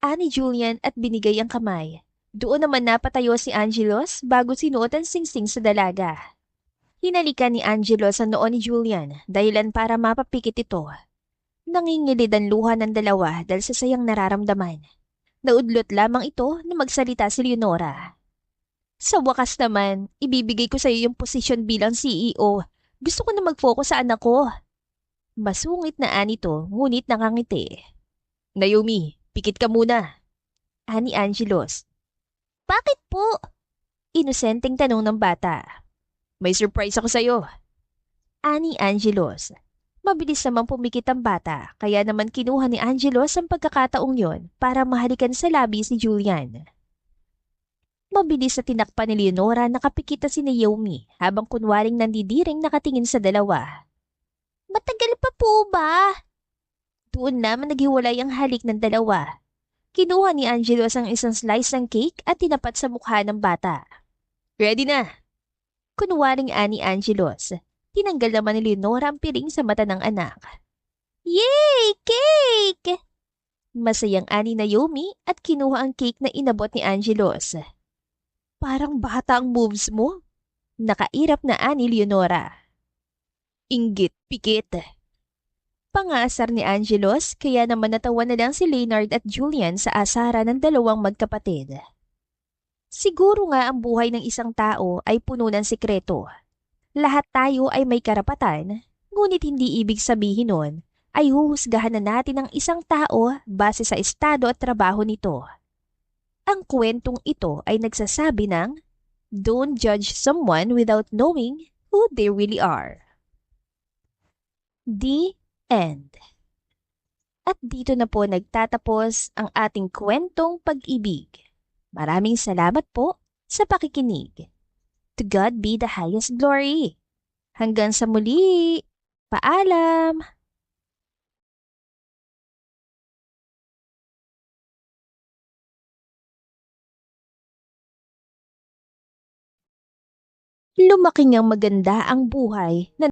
Ani Julian at binigay ang kamay. Doon naman napatayo si Angelos bago sinuot ang singsing sa dalaga. Hinalikan ni Angelos ang noo ni Julian dahilan para mapapikit ito. Nangingilid ang luha ng dalawa dahil sa sayang nararamdaman. Naudlot lamang ito na magsalita si Leonora. Sa wakas naman, ibibigay ko sa iyo yung posisyon bilang CEO. Gusto ko na mag-focus sa anak ko. Masungit na anito, ngunit nakangiti. Naomi, pikit ka muna. Ani Angelos. Bakit po? Inosenteng tanong ng bata. May surprise ako sa'yo. Ani Angelos. Mabilis namang pumikit ang bata, kaya naman kinuha ni Angelos ang pagkakataong yon para mahalikan sa labi si Julian. Mabilis na tinakpan ni Leonora nakapikita si Naomi habang kunwaring nandidiring nakatingin sa dalawa. Matagal pa po ba? Doon naman naghiwalay ang halik ng dalawa. Kinuha ni Angelos ang isang slice ng cake at tinapat sa mukha ng bata. Ready na! Kunwaring ani Angelos. Tinanggal naman ni Leonora ang piring sa mata ng anak. Yay! Cake! Masayang ani Naomi at kinuha ang cake na inabot ni Angelos. Parang bata ang moves mo. Nakairap na ani Leonora. Inggit, pikit. Pangasar ni Angelos kaya naman natawa na lang si Leonard at Julian sa asara ng dalawang magkapatid. Siguro nga ang buhay ng isang tao ay puno ng sikreto. Lahat tayo ay may karapatan, ngunit hindi ibig sabihin nun ay huhusgahan na natin ang isang tao base sa estado at trabaho nito. Ang kwentong ito ay nagsasabi ng, don't judge someone without knowing who they really are. The end. At dito na po nagtatapos ang ating kwentong pag-ibig. Maraming salamat po sa pakikinig. To God be the highest glory. Hanggang sa muli. Paalam! Lumaki ngang maganda ang buhay na